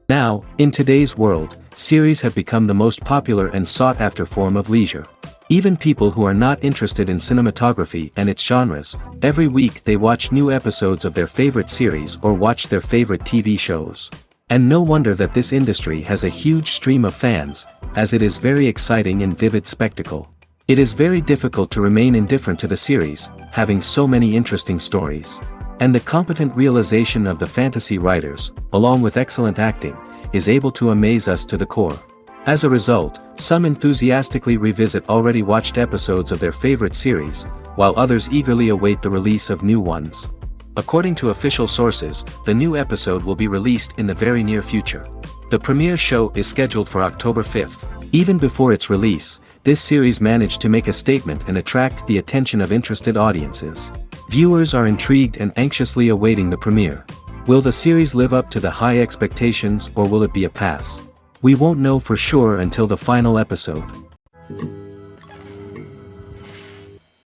Now, in today's world, series have become the most popular and sought-after form of leisure. Even people who are not interested in cinematography and its genres, every week they watch new episodes of their favorite series or watch their favorite TV shows. And no wonder that this industry has a huge stream of fans, as it is very exciting and vivid spectacle. It is very difficult to remain indifferent to the series, having so many interesting stories. And the competent realization of the fantasy writers, along with excellent acting, is able to amaze us to the core. As a result, some enthusiastically revisit already watched episodes of their favorite series, while others eagerly await the release of new ones. According to official sources, the new episode will be released in the very near future. The premiere show is scheduled for October 5th. Even before its release, this series managed to make a statement and attract the attention of interested audiences. Viewers are intrigued and anxiously awaiting the premiere. Will the series live up to the high expectations or will it be a pass? We won't know for sure until the final episode.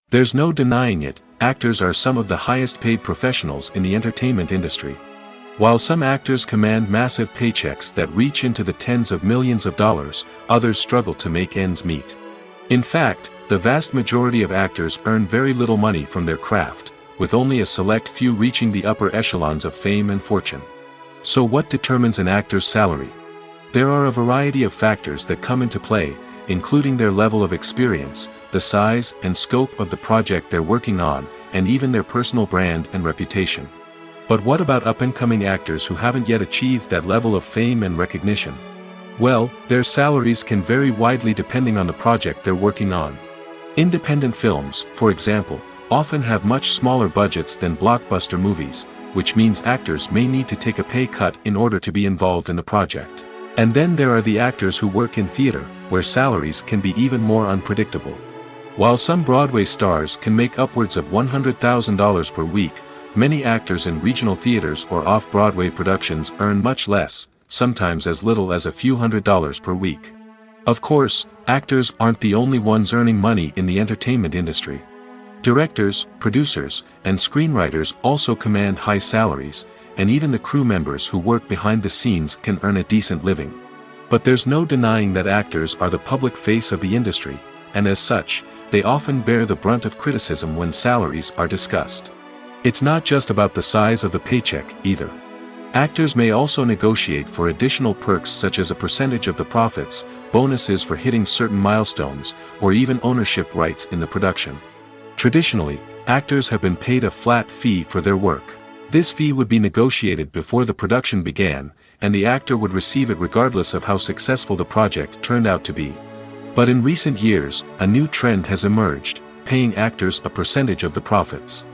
There's no denying it, actors are some of the highest paid professionals in the entertainment industry. While some actors command massive paychecks that reach into the tens of millions of dollars, others struggle to make ends meet. In fact, the vast majority of actors earn very little money from their craft, with only a select few reaching the upper echelons of fame and fortune. So what determines an actor's salary? There are a variety of factors that come into play, including their level of experience, the size and scope of the project they're working on, and even their personal brand and reputation. But what about up-and-coming actors who haven't yet achieved that level of fame and recognition? Well, their salaries can vary widely depending on the project they're working on. Independent films, for example, often have much smaller budgets than blockbuster movies, which means actors may need to take a pay cut in order to be involved in the project. And then there are the actors who work in theater, where salaries can be even more unpredictable. While some Broadway stars can make upwards of $100,000 per week, many actors in regional theaters or off-Broadway productions earn much less, sometimes as little as a few $100s per week. Of course, actors aren't the only ones earning money in the entertainment industry. Directors, producers, and screenwriters also command high salaries, and even the crew members who work behind the scenes can earn a decent living. But there's no denying that actors are the public face of the industry, and as such, they often bear the brunt of criticism when salaries are discussed. It's not just about the size of the paycheck, either. Actors may also negotiate for additional perks such as a percentage of the profits, bonuses for hitting certain milestones, or even ownership rights in the production. Traditionally, actors have been paid a flat fee for their work. This fee would be negotiated before the production began, and the actor would receive it regardless of how successful the project turned out to be. But in recent years, a new trend has emerged, paying actors a percentage of the profits.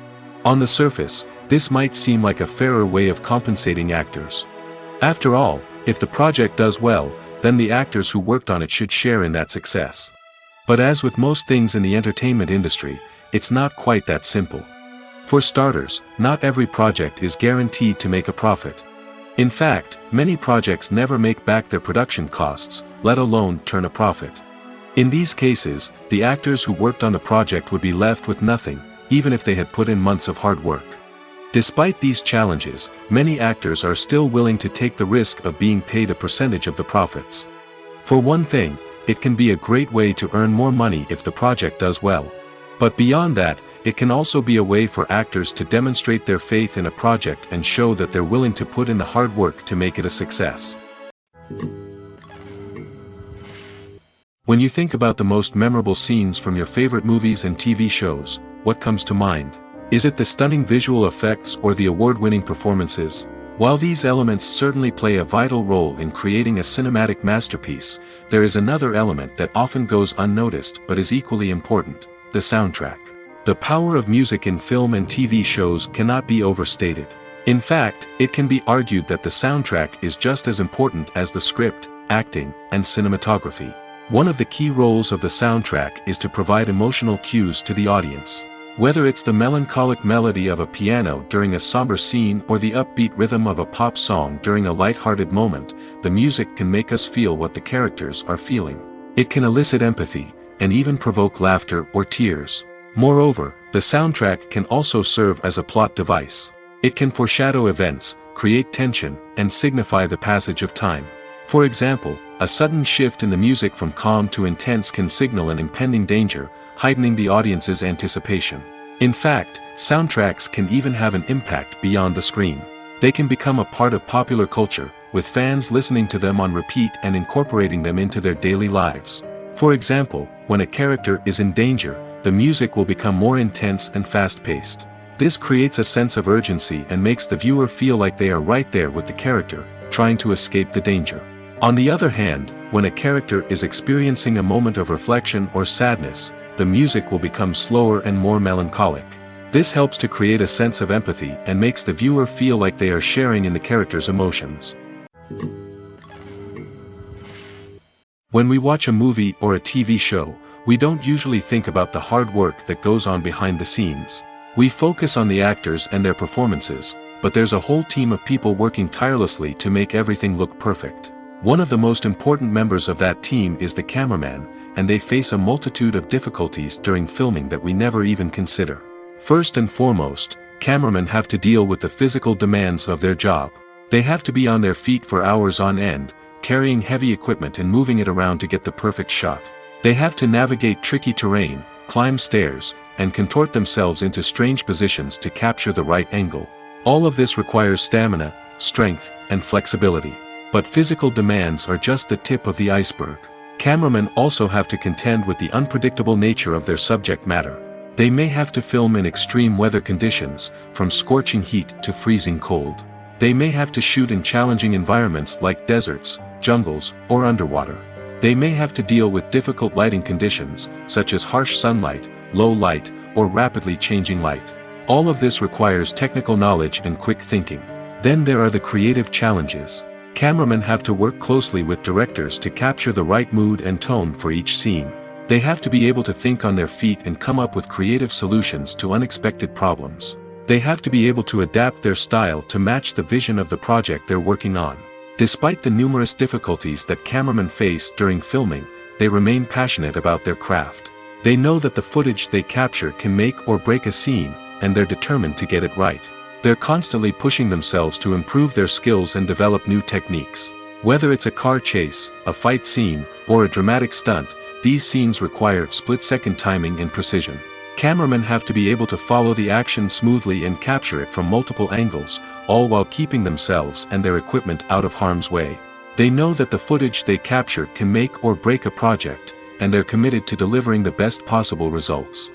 On the surface, this might seem like a fairer way of compensating actors. After all, if the project does well, then the actors who worked on it should share in that success. But as with most things in the entertainment industry, it's not quite that simple. For starters, not every project is guaranteed to make a profit. In fact, many projects never make back their production costs, let alone turn a profit. In these cases, the actors who worked on the project would be left with nothing, even if they had put in months of hard work. Despite these challenges, many actors are still willing to take the risk of being paid a percentage of the profits. For one thing, it can be a great way to earn more money if the project does well. But beyond that, it can also be a way for actors to demonstrate their faith in a project and show that they're willing to put in the hard work to make it a success. When you think about the most memorable scenes from your favorite movies and TV shows, what comes to mind? Is it the stunning visual effects or the award-winning performances? While these elements certainly play a vital role in creating a cinematic masterpiece, there is another element that often goes unnoticed but is equally important: the soundtrack. The power of music in film and TV shows cannot be overstated. In fact, it can be argued that the soundtrack is just as important as the script, acting, and cinematography. One of the key roles of the soundtrack is to provide emotional cues to the audience. Whether it's the melancholic melody of a piano during a somber scene or the upbeat rhythm of a pop song during a light-hearted moment, the music can make us feel what the characters are feeling. It can elicit empathy, and even provoke laughter or tears. Moreover, the soundtrack can also serve as a plot device. It can foreshadow events, create tension, and signify the passage of time. For example, a sudden shift in the music from calm to intense can signal an impending danger, heightening the audience's anticipation. In fact, soundtracks can even have an impact beyond the screen. They can become a part of popular culture, with fans listening to them on repeat and incorporating them into their daily lives. For example, when a character is in danger, the music will become more intense and fast-paced. This creates a sense of urgency and makes the viewer feel like they are right there with the character, trying to escape the danger. On the other hand, when a character is experiencing a moment of reflection or sadness, the music will become slower and more melancholic. This helps to create a sense of empathy and makes the viewer feel like they are sharing in the character's emotions. When we watch a movie or a TV show, we don't usually think about the hard work that goes on behind the scenes. We focus on the actors and their performances, but there's a whole team of people working tirelessly to make everything look perfect. One of the most important members of that team is the cameraman, and they face a multitude of difficulties during filming that we never even consider. First and foremost, cameramen have to deal with the physical demands of their job. They have to be on their feet for hours on end, carrying heavy equipment and moving it around to get the perfect shot. They have to navigate tricky terrain, climb stairs, and contort themselves into strange positions to capture the right angle. All of this requires stamina, strength, and flexibility. But physical demands are just the tip of the iceberg. Cameramen also have to contend with the unpredictable nature of their subject matter. They may have to film in extreme weather conditions, from scorching heat to freezing cold. They may have to shoot in challenging environments like deserts, jungles, or underwater. They may have to deal with difficult lighting conditions, such as harsh sunlight, low light, or rapidly changing light. All of this requires technical knowledge and quick thinking. Then there are the creative challenges. Cameramen have to work closely with directors to capture the right mood and tone for each scene. They have to be able to think on their feet and come up with creative solutions to unexpected problems. They have to be able to adapt their style to match the vision of the project they're working on. Despite the numerous difficulties that cameramen face during filming, they remain passionate about their craft. They know that the footage they capture can make or break a scene, and they're determined to get it right. They're constantly pushing themselves to improve their skills and develop new techniques. Whether it's a car chase, a fight scene, or a dramatic stunt, these scenes require split-second timing and precision. Cameramen have to be able to follow the action smoothly and capture it from multiple angles, all while keeping themselves and their equipment out of harm's way. They know that the footage they capture can make or break a project, and they're committed to delivering the best possible results.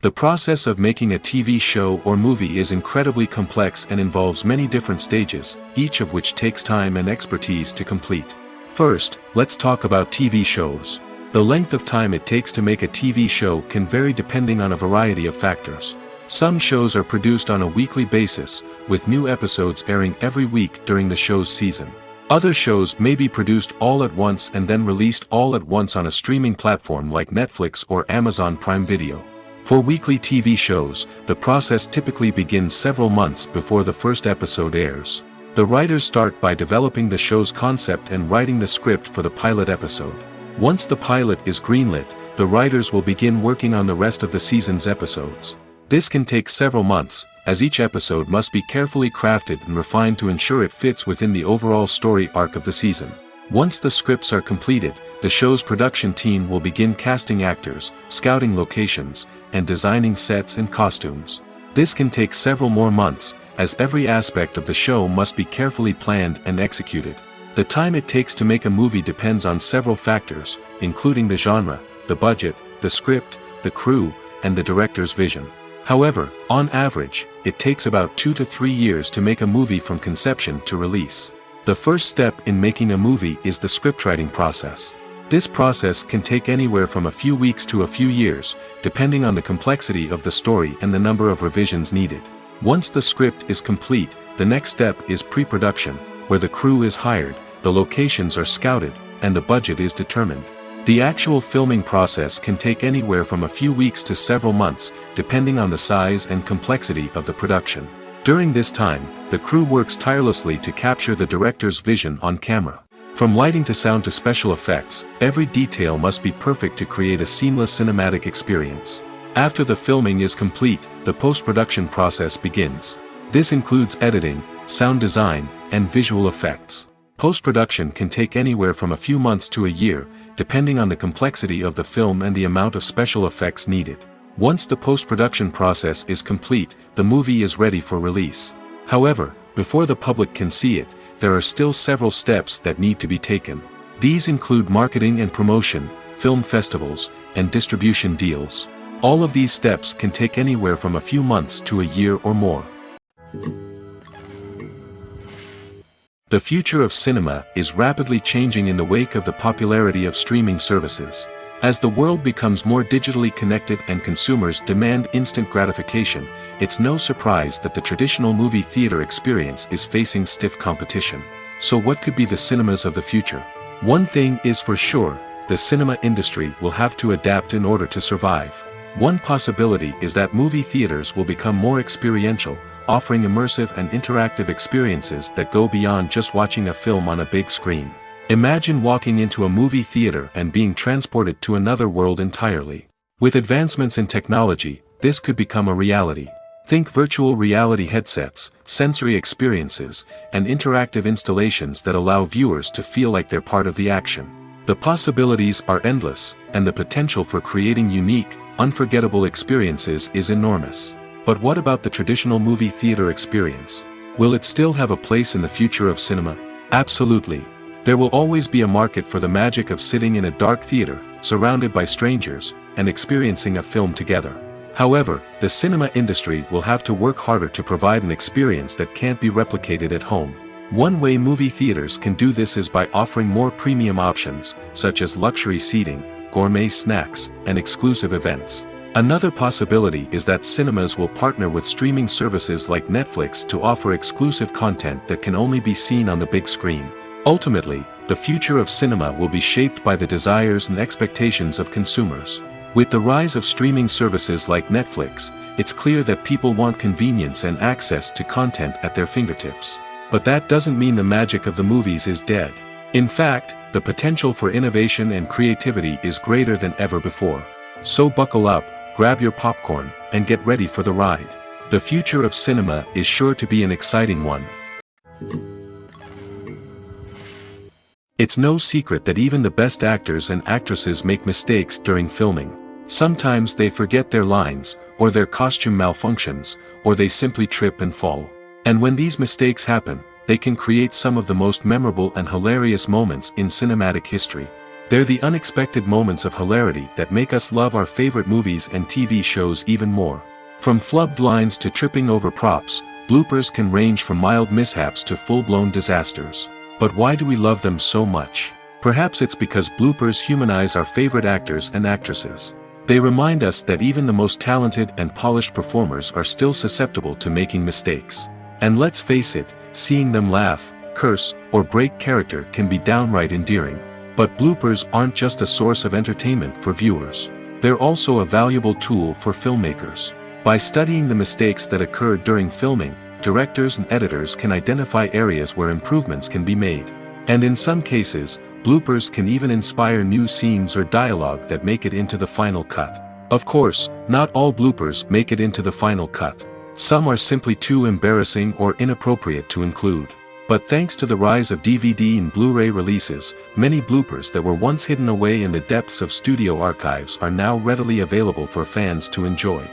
The process of making a TV show or movie is incredibly complex and involves many different stages, each of which takes time and expertise to complete. First, let's talk about TV shows. The length of time it takes to make a TV show can vary depending on a variety of factors. Some shows are produced on a weekly basis, with new episodes airing every week during the show's season. Other shows may be produced all at once and then released all at once on a streaming platform like Netflix or Amazon Prime Video. For weekly TV shows, the process typically begins several months before the first episode airs. The writers start by developing the show's concept and writing the script for the pilot episode. Once the pilot is greenlit, the writers will begin working on the rest of the season's episodes. This can take several months, as each episode must be carefully crafted and refined to ensure it fits within the overall story arc of the season. Once the scripts are completed, the show's production team will begin casting actors, scouting locations, and designing sets and costumes. This can take several more months, as every aspect of the show must be carefully planned and executed. The time it takes to make a movie depends on several factors, including the genre, the budget, the script, the crew, and the director's vision. However, on average, it takes about 2 to 3 years to make a movie from conception to release. The first step in making a movie is the scriptwriting process. This process can take anywhere from a few weeks to a few years, depending on the complexity of the story and the number of revisions needed. Once the script is complete, the next step is pre-production, where the crew is hired, the locations are scouted, and the budget is determined. The actual filming process can take anywhere from a few weeks to several months, depending on the size and complexity of the production. During this time, the crew works tirelessly to capture the director's vision on camera. From lighting to sound to special effects, every detail must be perfect to create a seamless cinematic experience. After the filming is complete, the post-production process begins. This includes editing, sound design, and visual effects. Post-production can take anywhere from a few months to a year, depending on the complexity of the film and the amount of special effects needed. Once the post-production process is complete, the movie is ready for release. However, before the public can see it, there are still several steps that need to be taken. These include marketing and promotion, film festivals, and distribution deals. All of these steps can take anywhere from a few months to a year or more. The future of cinema is rapidly changing in the wake of the popularity of streaming services. As the world becomes more digitally connected and consumers demand instant gratification, it's no surprise that the traditional movie theater experience is facing stiff competition. So what could be the cinemas of the future? One thing is for sure, the cinema industry will have to adapt in order to survive. One possibility is that movie theaters will become more experiential, offering immersive and interactive experiences that go beyond just watching a film on a big screen. Imagine walking into a movie theater and being transported to another world entirely. With advancements in technology, this could become a reality. Think virtual reality headsets, sensory experiences, and interactive installations that allow viewers to feel like they're part of the action. The possibilities are endless, and the potential for creating unique, unforgettable experiences is enormous. But what about the traditional movie theater experience? Will it still have a place in the future of cinema? Absolutely. There will always be a market for the magic of sitting in a dark theater, surrounded by strangers, and experiencing a film together. However, the cinema industry will have to work harder to provide an experience that can't be replicated at home. One way movie theaters can do this is by offering more premium options, such as luxury seating, gourmet snacks, and exclusive events. Another possibility is that cinemas will partner with streaming services like Netflix to offer exclusive content that can only be seen on the big screen. Ultimately, the future of cinema will be shaped by the desires and expectations of consumers. With the rise of streaming services like Netflix, it's clear that people want convenience and access to content at their fingertips. But that doesn't mean the magic of the movies is dead. In fact, the potential for innovation and creativity is greater than ever before. So buckle up, grab your popcorn, and get ready for the ride. The future of cinema is sure to be an exciting one. It's no secret that even the best actors and actresses make mistakes during filming. Sometimes they forget their lines, or their costume malfunctions, or they simply trip and fall. And when these mistakes happen, they can create some of the most memorable and hilarious moments in cinematic history. They're the unexpected moments of hilarity that make us love our favorite movies and TV shows even more. From flubbed lines to tripping over props, bloopers can range from mild mishaps to full-blown disasters. But why do we love them so much? Perhaps it's because bloopers humanize our favorite actors and actresses. They remind us that even the most talented and polished performers are still susceptible to making mistakes. And let's face it, seeing them laugh, curse, or break character can be downright endearing. But bloopers aren't just a source of entertainment for viewers. They're also a valuable tool for filmmakers. By studying the mistakes that occur during filming, directors and editors can identify areas where improvements can be made. And in some cases, bloopers can even inspire new scenes or dialogue that make it into the final cut. Of course, not all bloopers make it into the final cut. Some are simply too embarrassing or inappropriate to include. But thanks to the rise of DVD and Blu-ray releases, many bloopers that were once hidden away in the depths of studio archives are now readily available for fans to enjoy.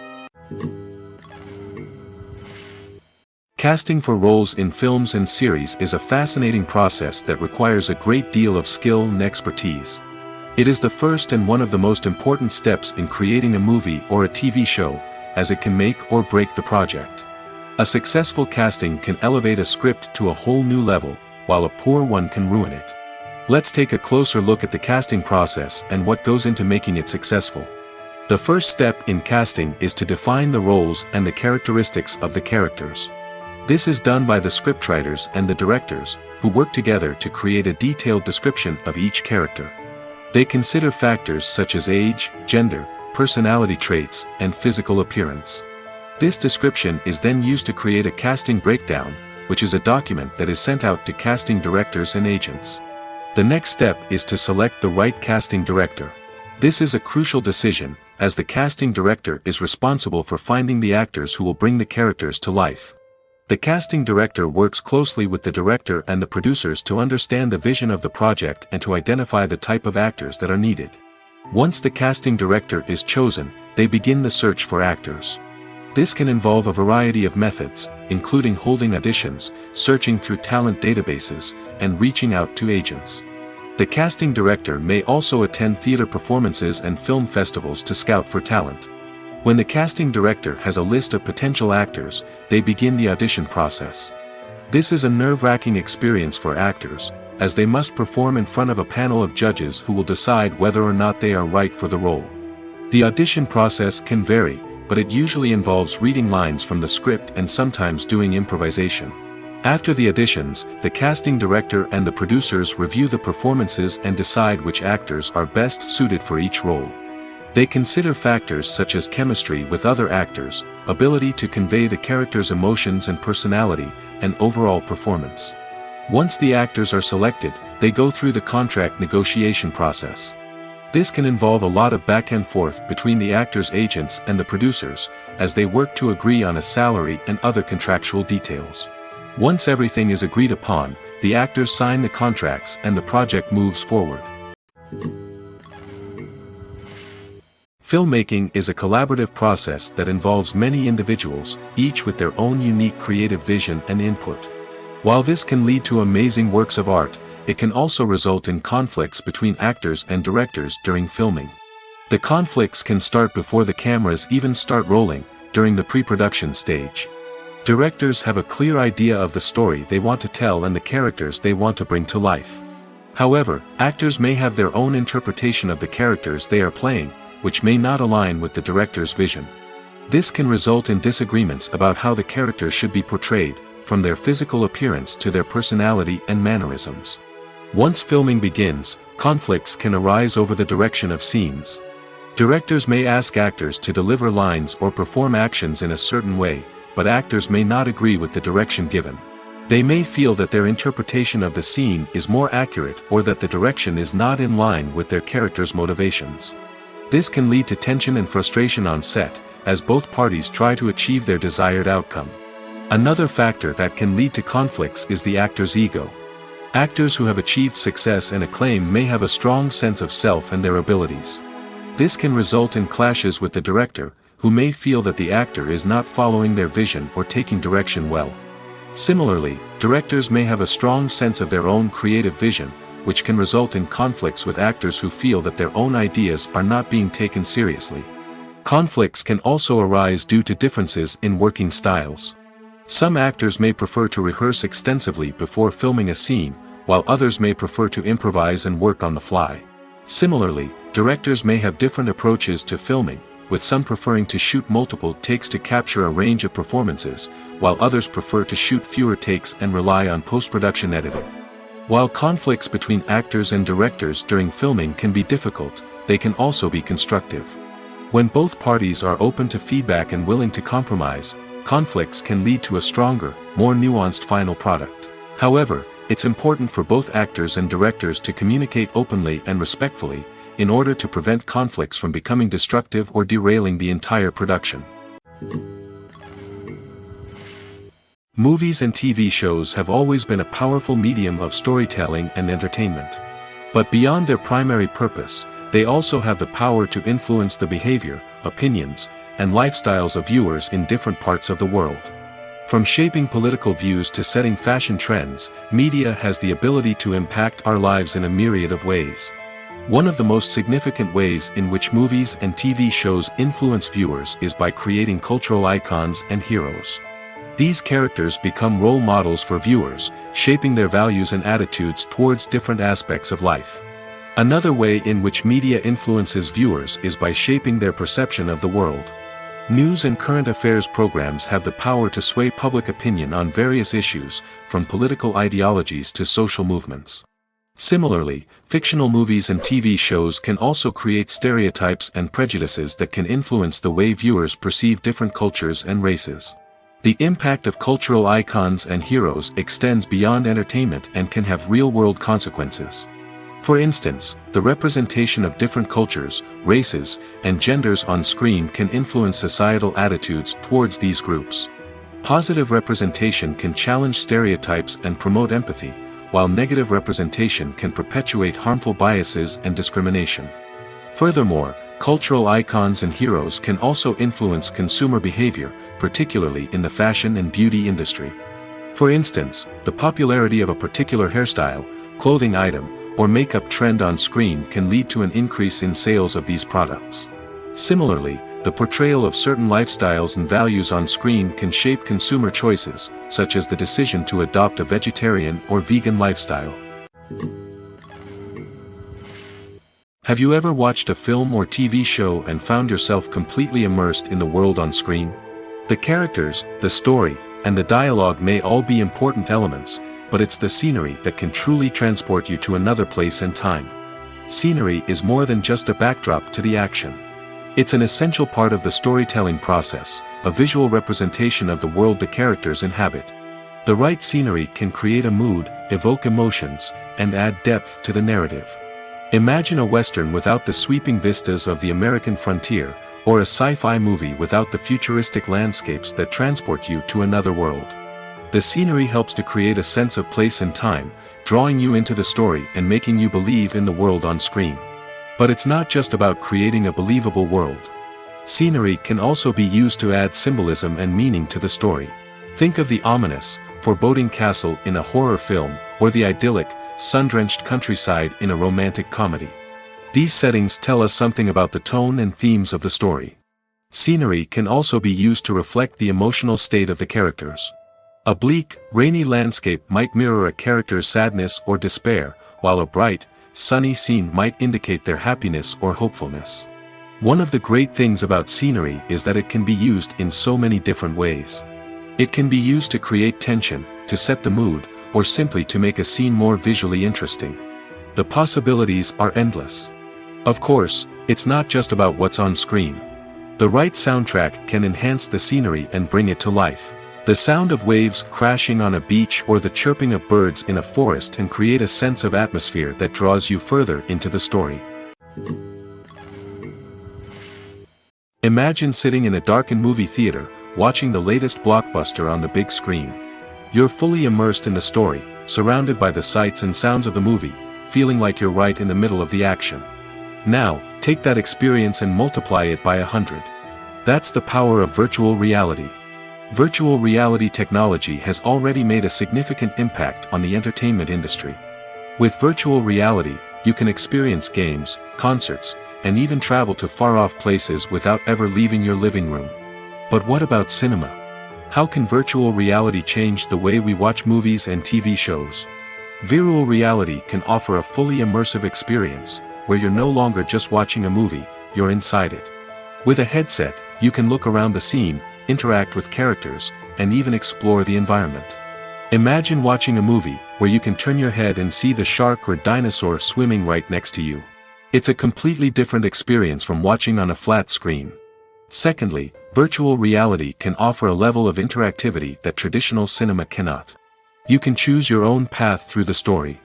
Casting for roles in films and series is a fascinating process that requires a great deal of skill and expertise. It is the first and one of the most important steps in creating a movie or a TV show, as it can make or break the project. A successful casting can elevate a script to a whole new level, while a poor one can ruin it. Let's take a closer look at the casting process and what goes into making it successful. The first step in casting is to define the roles and the characteristics of the characters. This is done by the scriptwriters and the directors, who work together to create a detailed description of each character. They consider factors such as age, gender, personality traits, and physical appearance. This description is then used to create a casting breakdown, which is a document that is sent out to casting directors and agents. The next step is to select the right casting director. This is a crucial decision, as the casting director is responsible for finding the actors who will bring the characters to life. The casting director works closely with the director and the producers to understand the vision of the project and to identify the type of actors that are needed. Once the casting director is chosen, they begin the search for actors. This can involve a variety of methods, including holding auditions, searching through talent databases, and reaching out to agents. The casting director may also attend theater performances and film festivals to scout for talent. When the casting director has a list of potential actors, they begin the audition process. This is a nerve-wracking experience for actors, as they must perform in front of a panel of judges who will decide whether or not they are right for the role. The audition process can vary, but it usually involves reading lines from the script and sometimes doing improvisation. After the auditions, the casting director and the producers review the performances and decide which actors are best suited for each role. They consider factors such as chemistry with other actors, ability to convey the character's emotions and personality, and overall performance. Once the actors are selected, they go through the contract negotiation process. This can involve a lot of back and forth between the actors' agents and the producers, as they work to agree on a salary and other contractual details. Once everything is agreed upon, the actors sign the contracts and the project moves forward. Filmmaking is a collaborative process that involves many individuals, each with their own unique creative vision and input. While this can lead to amazing works of art, it can also result in conflicts between actors and directors during filming. The conflicts can start before the cameras even start rolling, during the pre-production stage. Directors have a clear idea of the story they want to tell and the characters they want to bring to life. However, actors may have their own interpretation of the characters they are playing, which may not align with the director's vision. This can result in disagreements about how the characters should be portrayed, from their physical appearance to their personality and mannerisms. Once filming begins, conflicts can arise over the direction of scenes. Directors may ask actors to deliver lines or perform actions in a certain way, but actors may not agree with the direction given. They may feel that their interpretation of the scene is more accurate or that the direction is not in line with their character's motivations. This can lead to tension and frustration on set, as both parties try to achieve their desired outcome. Another factor that can lead to conflicts is the actor's ego. Actors who have achieved success and acclaim may have a strong sense of self and their abilities. This can result in clashes with the director, who may feel that the actor is not following their vision or taking direction well. Similarly, directors may have a strong sense of their own creative vision, which can result in conflicts with actors who feel that their own ideas are not being taken seriously. Conflicts can also arise due to differences in working styles. Some actors may prefer to rehearse extensively before filming a scene, while others may prefer to improvise and work on the fly. Similarly, directors may have different approaches to filming, with some preferring to shoot multiple takes to capture a range of performances, while others prefer to shoot fewer takes and rely on post-production editing. While conflicts between actors and directors during filming can be difficult, they can also be constructive. When both parties are open to feedback and willing to compromise, conflicts can lead to a stronger, more nuanced final product. However, it's important for both actors and directors to communicate openly and respectfully, in order to prevent conflicts from becoming destructive or derailing the entire production. Movies and TV shows have always been a powerful medium of storytelling and entertainment. But beyond their primary purpose, they also have the power to influence the behavior, opinions, and lifestyles of viewers in different parts of the world. From shaping political views to setting fashion trends, media has the ability to impact our lives in a myriad of ways. One of the most significant ways in which movies and TV shows influence viewers is by creating cultural icons and heroes. These characters become role models for viewers, shaping their values and attitudes towards different aspects of life. Another way in which media influences viewers is by shaping their perception of the world. News and current affairs programs have the power to sway public opinion on various issues, from political ideologies to social movements. Similarly, fictional movies and TV shows can also create stereotypes and prejudices that can influence the way viewers perceive different cultures and races. The impact of cultural icons and heroes extends beyond entertainment and can have real-world consequences. For instance, the representation of different cultures, races, and genders on screen can influence societal attitudes towards these groups. Positive representation can challenge stereotypes and promote empathy, while negative representation can perpetuate harmful biases and discrimination. Furthermore, cultural icons and heroes can also influence consumer behavior, particularly in the fashion and beauty industry. For instance, the popularity of a particular hairstyle, clothing item, or makeup trend on screen can lead to an increase in sales of these products. Similarly, the portrayal of certain lifestyles and values on screen can shape consumer choices, such as the decision to adopt a vegetarian or vegan lifestyle. Have you ever watched a film or TV show and found yourself completely immersed in the world on screen? The characters, the story, and the dialogue may all be important elements, but it's the scenery that can truly transport you to another place and time. Scenery is more than just a backdrop to the action. It's an essential part of the storytelling process, a visual representation of the world the characters inhabit. The right scenery can create a mood, evoke emotions, and add depth to the narrative. Imagine a Western without the sweeping vistas of the American frontier, or a sci-fi movie without the futuristic landscapes that transport you to another world. The scenery helps to create a sense of place and time, drawing you into the story and making you believe in the world on screen. But it's not just about creating a believable world. Scenery can also be used to add symbolism and meaning to the story. Think of the ominous, foreboding castle in a horror film, or the idyllic, sun-drenched countryside in a romantic comedy. These settings tell us something about the tone and themes of the story. Scenery can also be used to reflect the emotional state of the characters. A bleak, rainy landscape might mirror a character's sadness or despair, while a bright, sunny scene might indicate their happiness or hopefulness. One of the great things about scenery is that it can be used in so many different ways. It can be used to create tension, to set the mood, or simply to make a scene more visually interesting. The possibilities are endless. Of course, it's not just about what's on screen. The right soundtrack can enhance the scenery and bring it to life. The sound of waves crashing on a beach or the chirping of birds in a forest can create a sense of atmosphere that draws you further into the story. Imagine sitting in a darkened movie theater, watching the latest blockbuster on the big screen. You're fully immersed in the story, surrounded by the sights and sounds of the movie, feeling like you're right in the middle of the action. Now, take that experience and multiply it by 100. That's the power of virtual reality. Virtual reality technology has already made a significant impact on the entertainment industry. With virtual reality, you can experience games, concerts, and even travel to far-off places without ever leaving your living room. But what about cinema? How can virtual reality change the way we watch movies and TV shows? Virtual reality can offer a fully immersive experience, where you're no longer just watching a movie, you're inside it. With a headset, you can look around the scene, interact with characters, and even explore the environment. Imagine watching a movie, where you can turn your head and see the shark or dinosaur swimming right next to you. It's a completely different experience from watching on a flat screen. Secondly, virtual reality can offer a level of interactivity that traditional cinema cannot. You can choose your own path through the story.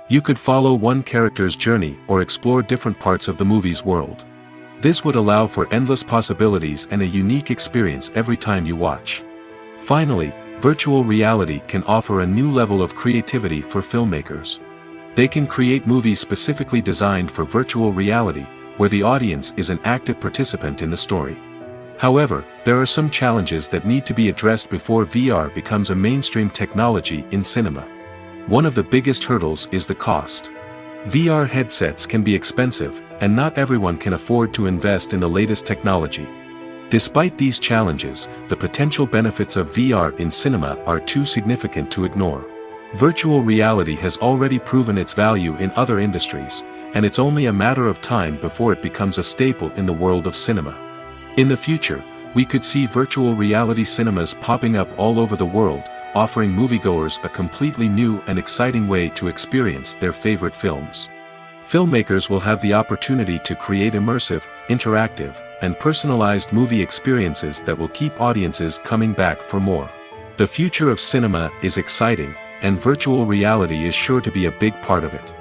You could follow one character's journey or explore different parts of the movie's world. This would allow for endless possibilities and a unique experience every time you watch. Finally, virtual reality can offer a new level of creativity for filmmakers. They can create movies specifically designed for virtual reality, where the audience is an active participant in the story. However, there are some challenges that need to be addressed before VR becomes a mainstream technology in cinema. One of the biggest hurdles is the cost. VR headsets can be expensive, and not everyone can afford to invest in the latest technology. Despite these challenges, the potential benefits of VR in cinema are too significant to ignore. Virtual reality has already proven its value in other industries, and it's only a matter of time before it becomes a staple in the world of cinema. In the future, we could see virtual reality cinemas popping up all over the world, offering moviegoers a completely new and exciting way to experience their favorite films. Filmmakers will have the opportunity to create immersive, interactive, and personalized movie experiences that will keep audiences coming back for more. The future of cinema is exciting, and virtual reality is sure to be a big part of it.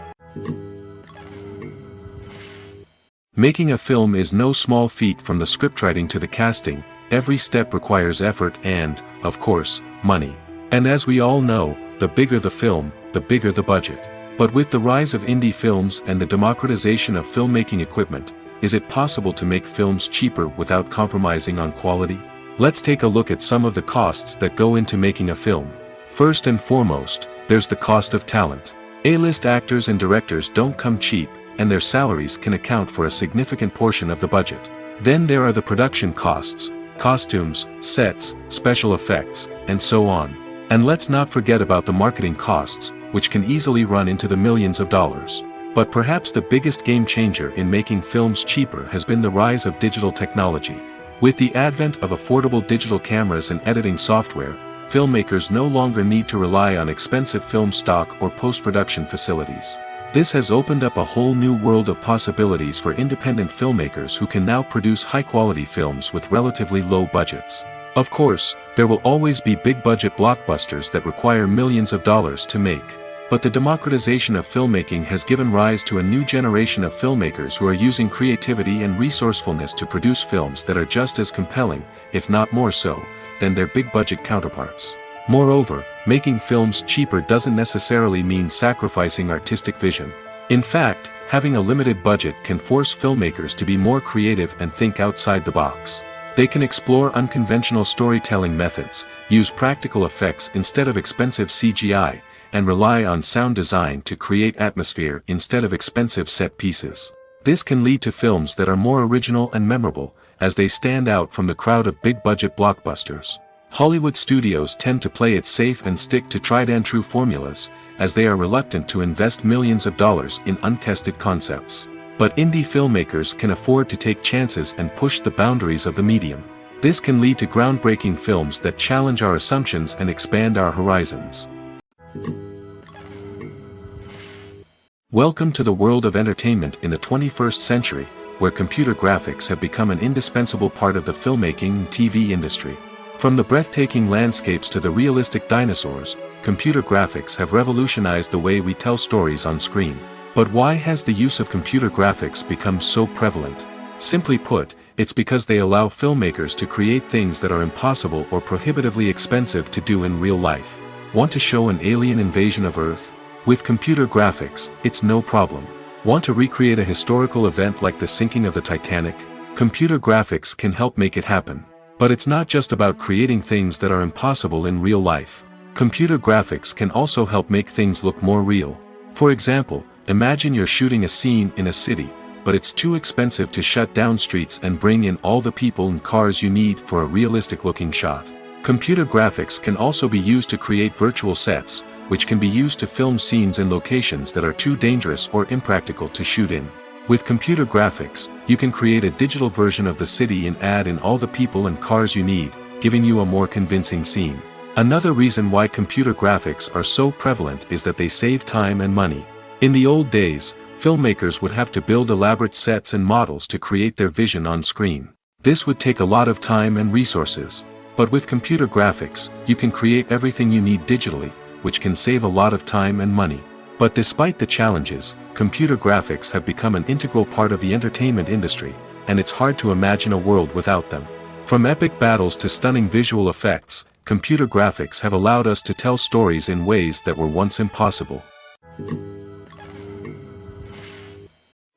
Making a film is no small feat. From the scriptwriting to the casting, every step requires effort and, of course, money. And as we all know, the bigger the film, the bigger the budget. But with the rise of indie films and the democratization of filmmaking equipment, is it possible to make films cheaper without compromising on quality? Let's take a look at some of the costs that go into making a film. First and foremost, there's the cost of talent. A-list actors and directors don't come cheap, and their salaries can account for a significant portion of the budget. Then there are the production costs, costumes, sets, special effects, and so on. And let's not forget about the marketing costs, which can easily run into the millions of dollars. But perhaps the biggest game changer in making films cheaper has been the rise of digital technology. With the advent of affordable digital cameras and editing software, filmmakers no longer need to rely on expensive film stock or post-production facilities. This has opened up a whole new world of possibilities for independent filmmakers who can now produce high-quality films with relatively low budgets. Of course, there will always be big-budget blockbusters that require millions of dollars to make. But the democratization of filmmaking has given rise to a new generation of filmmakers who are using creativity and resourcefulness to produce films that are just as compelling, if not more so, than their big-budget counterparts. Moreover, making films cheaper doesn't necessarily mean sacrificing artistic vision. In fact, having a limited budget can force filmmakers to be more creative and think outside the box. They can explore unconventional storytelling methods, use practical effects instead of expensive CGI, and rely on sound design to create atmosphere instead of expensive set pieces. This can lead to films that are more original and memorable, as they stand out from the crowd of big-budget blockbusters. Hollywood studios tend to play it safe and stick to tried-and-true formulas, as they are reluctant to invest millions of dollars in untested concepts. But indie filmmakers can afford to take chances and push the boundaries of the medium. This can lead to groundbreaking films that challenge our assumptions and expand our horizons. Welcome to the world of entertainment in the 21st century, where computer graphics have become an indispensable part of the filmmaking and TV industry. From the breathtaking landscapes to the realistic dinosaurs, computer graphics have revolutionized the way we tell stories on screen. But why has the use of computer graphics become so prevalent? Simply put, it's because they allow filmmakers to create things that are impossible or prohibitively expensive to do in real life. Want to show an alien invasion of Earth? With computer graphics, it's no problem. Want to recreate a historical event like the sinking of the Titanic? Computer graphics can help make it happen. But it's not just about creating things that are impossible in real life. Computer graphics can also help make things look more real. For example, imagine you're shooting a scene in a city, but it's too expensive to shut down streets and bring in all the people and cars you need for a realistic-looking shot. Computer graphics can also be used to create virtual sets, which can be used to film scenes in locations that are too dangerous or impractical to shoot in. With computer graphics, you can create a digital version of the city and add in all the people and cars you need, giving you a more convincing scene. Another reason why computer graphics are so prevalent is that they save time and money. In the old days, filmmakers would have to build elaborate sets and models to create their vision on screen. This would take a lot of time and resources. But with computer graphics, you can create everything you need digitally, which can save a lot of time and money. But despite the challenges, computer graphics have become an integral part of the entertainment industry, and it's hard to imagine a world without them. From epic battles to stunning visual effects, computer graphics have allowed us to tell stories in ways that were once impossible.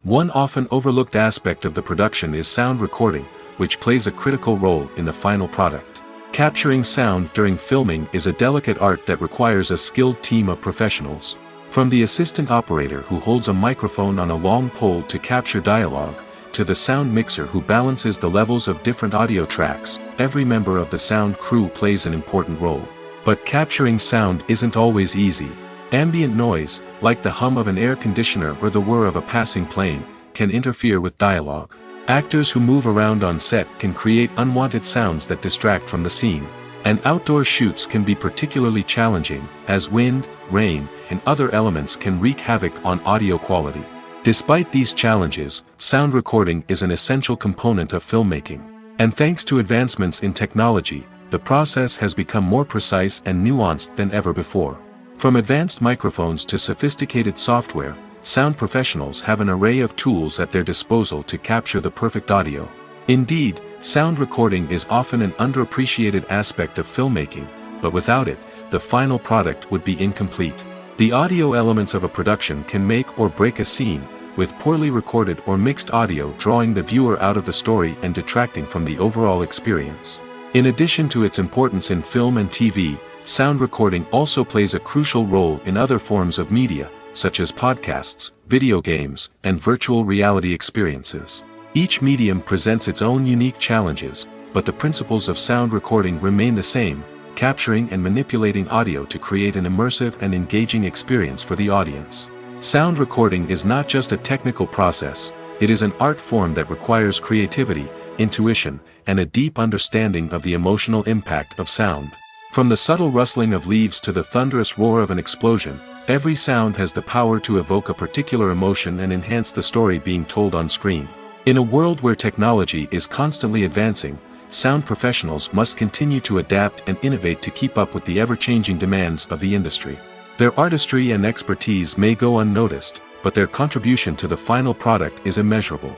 One often overlooked aspect of the production is sound recording, which plays a critical role in the final product. Capturing sound during filming is a delicate art that requires a skilled team of professionals. From the assistant operator who holds a microphone on a long pole to capture dialogue, to the sound mixer who balances the levels of different audio tracks, every member of the sound crew plays an important role. But capturing sound isn't always easy. Ambient noise, like the hum of an air conditioner or the whir of a passing plane, can interfere with dialogue. Actors who move around on set can create unwanted sounds that distract from the scene. And outdoor shoots can be particularly challenging, as wind, rain, and other elements can wreak havoc on audio quality. Despite these challenges, sound recording is an essential component of filmmaking. And thanks to advancements in technology, the process has become more precise and nuanced than ever before. From advanced microphones to sophisticated software, sound professionals have an array of tools at their disposal to capture the perfect audio. Indeed, sound recording is often an underappreciated aspect of filmmaking, but without it, the final product would be incomplete. The audio elements of a production can make or break a scene, with poorly recorded or mixed audio drawing the viewer out of the story and detracting from the overall experience. In addition to its importance in film and TV, sound recording also plays a crucial role in other forms of media, such as podcasts, video games, and virtual reality experiences. Each medium presents its own unique challenges, but the principles of sound recording remain the same, capturing and manipulating audio to create an immersive and engaging experience for the audience. Sound recording is not just a technical process, it is an art form that requires creativity, intuition, and a deep understanding of the emotional impact of sound. From the subtle rustling of leaves to the thunderous roar of an explosion, every sound has the power to evoke a particular emotion and enhance the story being told on screen. In a world where technology is constantly advancing, sound professionals must continue to adapt and innovate to keep up with the ever-changing demands of the industry. Their artistry and expertise may go unnoticed, but their contribution to the final product is immeasurable.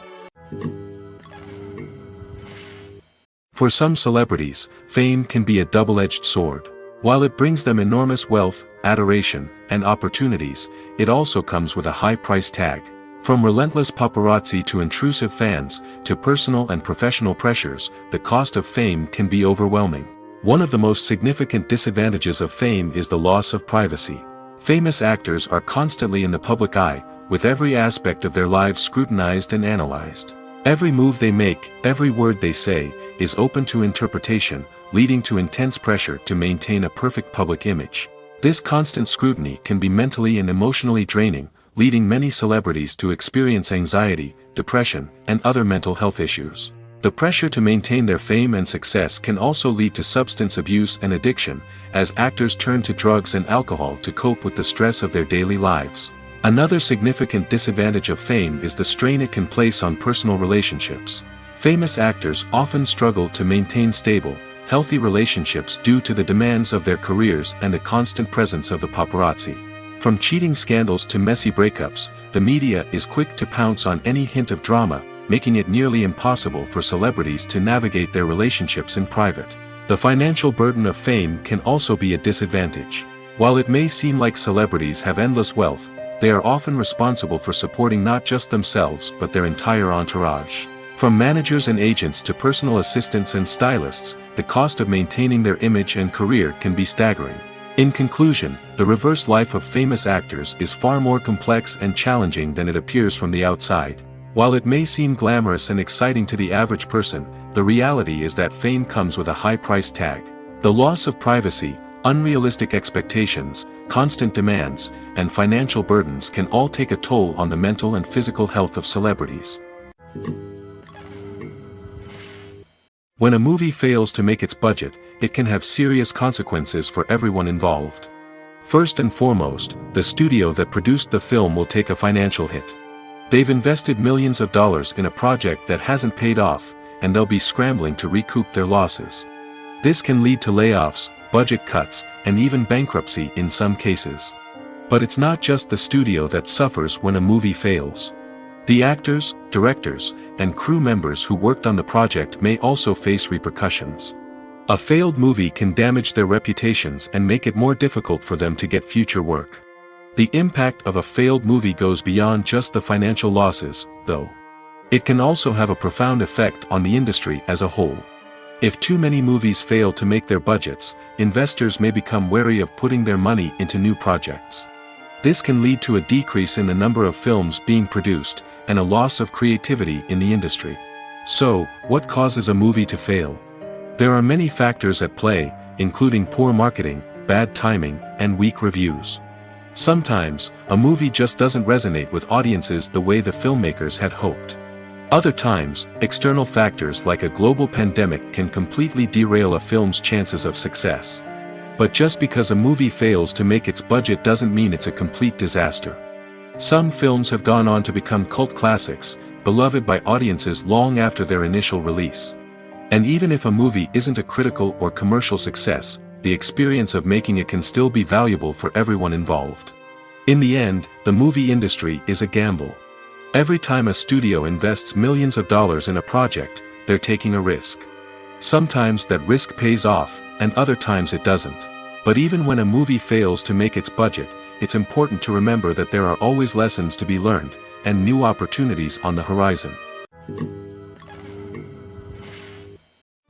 For some celebrities, fame can be a double-edged sword. While it brings them enormous wealth, adoration, and opportunities, it also comes with a high price tag. From relentless paparazzi to intrusive fans, to personal and professional pressures, the cost of fame can be overwhelming. One of the most significant disadvantages of fame is the loss of privacy. Famous actors are constantly in the public eye, with every aspect of their lives scrutinized and analyzed. Every move they make, every word they say, is open to interpretation, leading to intense pressure to maintain a perfect public image. This constant scrutiny can be mentally and emotionally draining, leading many celebrities to experience anxiety, depression, and other mental health issues. The pressure to maintain their fame and success can also lead to substance abuse and addiction, as actors turn to drugs and alcohol to cope with the stress of their daily lives. Another significant disadvantage of fame is the strain it can place on personal relationships. Famous actors often struggle to maintain stable, healthy relationships due to the demands of their careers and the constant presence of the paparazzi. From cheating scandals to messy breakups, the media is quick to pounce on any hint of drama, making it nearly impossible for celebrities to navigate their relationships in private. The financial burden of fame can also be a disadvantage. While it may seem like celebrities have endless wealth, they are often responsible for supporting not just themselves but their entire entourage. From managers and agents to personal assistants and stylists, the cost of maintaining their image and career can be staggering. In conclusion, the reverse life of famous actors is far more complex and challenging than it appears from the outside. While it may seem glamorous and exciting to the average person, the reality is that fame comes with a high price tag. The loss of privacy, unrealistic expectations, constant demands, and financial burdens can all take a toll on the mental and physical health of celebrities. When a movie fails to make its budget, it can have serious consequences for everyone involved. First and foremost, the studio that produced the film will take a financial hit. They've invested millions of dollars in a project that hasn't paid off, and they'll be scrambling to recoup their losses. This can lead to layoffs, budget cuts, and even bankruptcy in some cases. But it's not just the studio that suffers when a movie fails. The actors, directors, and crew members who worked on the project may also face repercussions. A failed movie can damage their reputations and make it more difficult for them to get future work. The impact of a failed movie goes beyond just the financial losses, though. It can also have a profound effect on the industry as a whole. If too many movies fail to make their budgets, investors may become wary of putting their money into new projects. This can lead to a decrease in the number of films being produced, and a loss of creativity in the industry. So, what causes a movie to fail? There are many factors at play, including poor marketing, bad timing, and weak reviews. Sometimes, a movie just doesn't resonate with audiences the way the filmmakers had hoped. Other times, external factors like a global pandemic can completely derail a film's chances of success. But just because a movie fails to make its budget doesn't mean it's a complete disaster. Some films have gone on to become cult classics, beloved by audiences long after their initial release. And even if a movie isn't a critical or commercial success, the experience of making it can still be valuable for everyone involved. In the end, the movie industry is a gamble. Every time a studio invests millions of dollars in a project, they're taking a risk. Sometimes that risk pays off, and other times it doesn't. But even when a movie fails to make its budget, it's important to remember that there are always lessons to be learned, and new opportunities on the horizon.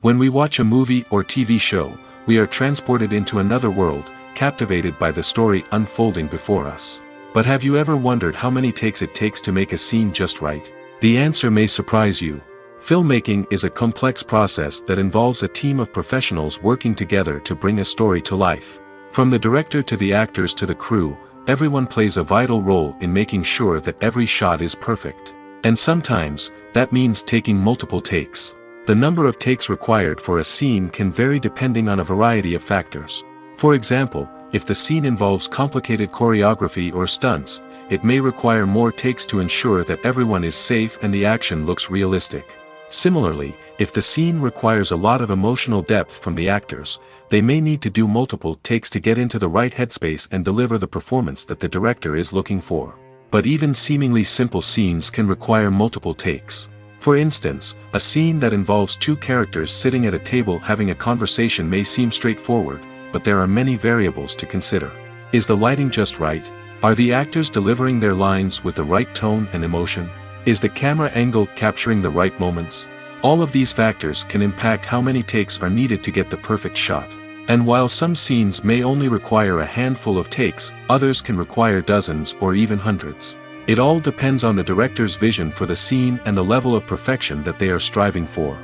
When we watch a movie or TV show, we are transported into another world, captivated by the story unfolding before us. But have you ever wondered how many takes it takes to make a scene just right? The answer may surprise you. Filmmaking is a complex process that involves a team of professionals working together to bring a story to life. From the director to the actors to the crew, everyone plays a vital role in making sure that every shot is perfect. And sometimes, that means taking multiple takes. The number of takes required for a scene can vary depending on a variety of factors. For example, if the scene involves complicated choreography or stunts, it may require more takes to ensure that everyone is safe and the action looks realistic. Similarly, if the scene requires a lot of emotional depth from the actors, they may need to do multiple takes to get into the right headspace and deliver the performance that the director is looking for. But even seemingly simple scenes can require multiple takes. For instance, a scene that involves two characters sitting at a table having a conversation may seem straightforward, but there are many variables to consider. Is the lighting just right? Are the actors delivering their lines with the right tone and emotion? Is the camera angle capturing the right moments? All of these factors can impact how many takes are needed to get the perfect shot. And while some scenes may only require a handful of takes, others can require dozens or even hundreds. It all depends on the director's vision for the scene and the level of perfection that they are striving for.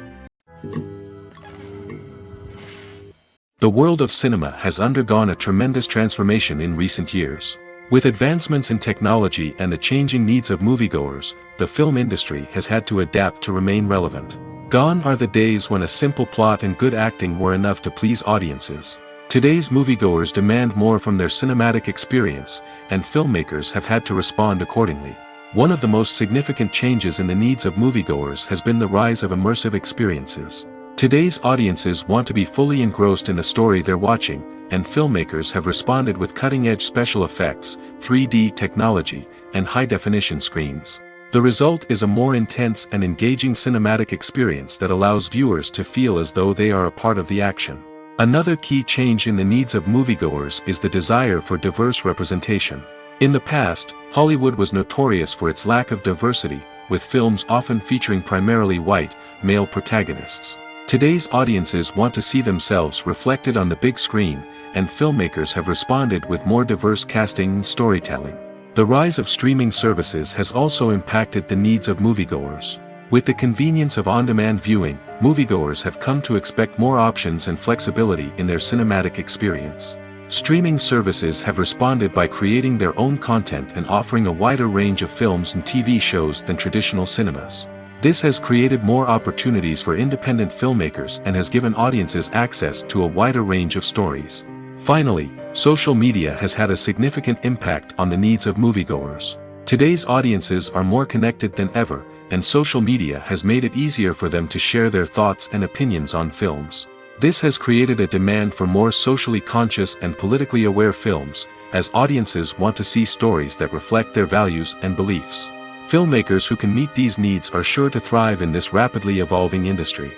The world of cinema has undergone a tremendous transformation in recent years. With advancements in technology and the changing needs of moviegoers, the film industry has had to adapt to remain relevant. Gone are the days when a simple plot and good acting were enough to please audiences. Today's moviegoers demand more from their cinematic experience, and filmmakers have had to respond accordingly. One of the most significant changes in the needs of moviegoers has been the rise of immersive experiences. Today's audiences want to be fully engrossed in the story they're watching, and filmmakers have responded with cutting-edge special effects, 3D technology, and high-definition screens. The result is a more intense and engaging cinematic experience that allows viewers to feel as though they are a part of the action. Another key change in the needs of moviegoers is the desire for diverse representation. In the past, Hollywood was notorious for its lack of diversity, with films often featuring primarily white, male protagonists. Today's audiences want to see themselves reflected on the big screen, and filmmakers have responded with more diverse casting and storytelling. The rise of streaming services has also impacted the needs of moviegoers. With the convenience of on-demand viewing, moviegoers have come to expect more options and flexibility in their cinematic experience. Streaming services have responded by creating their own content and offering a wider range of films and TV shows than traditional cinemas. This has created more opportunities for independent filmmakers and has given audiences access to a wider range of stories. Finally, social media has had a significant impact on the needs of moviegoers. Today's audiences are more connected than ever, and social media has made it easier for them to share their thoughts and opinions on films. This has created a demand for more socially conscious and politically aware films, as audiences want to see stories that reflect their values and beliefs. Filmmakers who can meet these needs are sure to thrive in this rapidly evolving industry.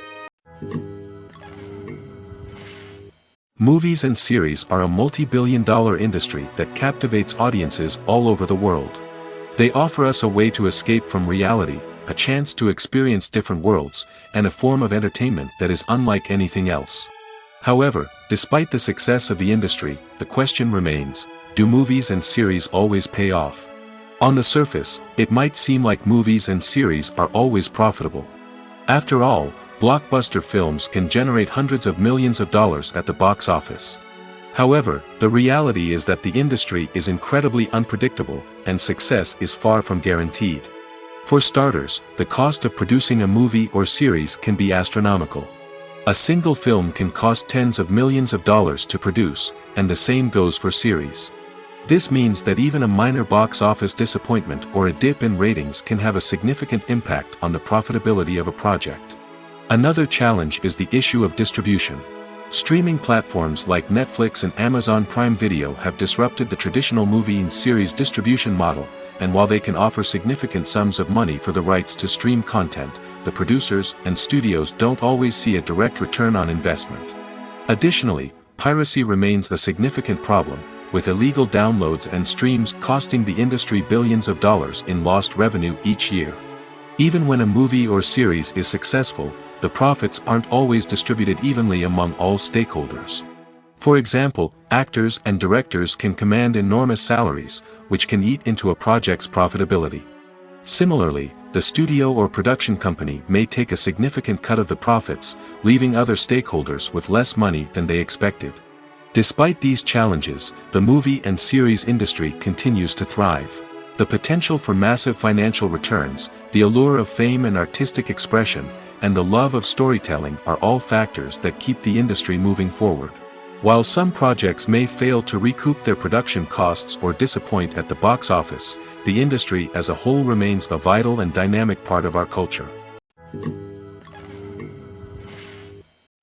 Movies and series are a multi-billion-dollar industry that captivates audiences all over the world. They offer us a way to escape from reality, a chance to experience different worlds, and a form of entertainment that is unlike anything else. However, despite the success of the industry, the question remains, do movies and series always pay off? On the surface, it might seem like movies and series are always profitable. After all, blockbuster films can generate hundreds of millions of dollars at the box office. However, the reality is that the industry is incredibly unpredictable, and success is far from guaranteed. For starters, the cost of producing a movie or series can be astronomical. A single film can cost tens of millions of dollars to produce, and the same goes for series. This means that even a minor box office disappointment or a dip in ratings can have a significant impact on the profitability of a project. Another challenge is the issue of distribution. Streaming platforms like Netflix and Amazon Prime Video have disrupted the traditional movie and series distribution model, and while they can offer significant sums of money for the rights to stream content, the producers and studios don't always see a direct return on investment. Additionally, piracy remains a significant problem, with illegal downloads and streams costing the industry billions of dollars in lost revenue each year. Even when a movie or series is successful, the profits aren't always distributed evenly among all stakeholders. For example, actors and directors can command enormous salaries, which can eat into a project's profitability. Similarly, the studio or production company may take a significant cut of the profits, leaving other stakeholders with less money than they expected. Despite these challenges, the movie and series industry continues to thrive. The potential for massive financial returns, the allure of fame and artistic expression, and the love of storytelling are all factors that keep the industry moving forward. While some projects may fail to recoup their production costs or disappoint at the box office, the industry as a whole remains a vital and dynamic part of our culture.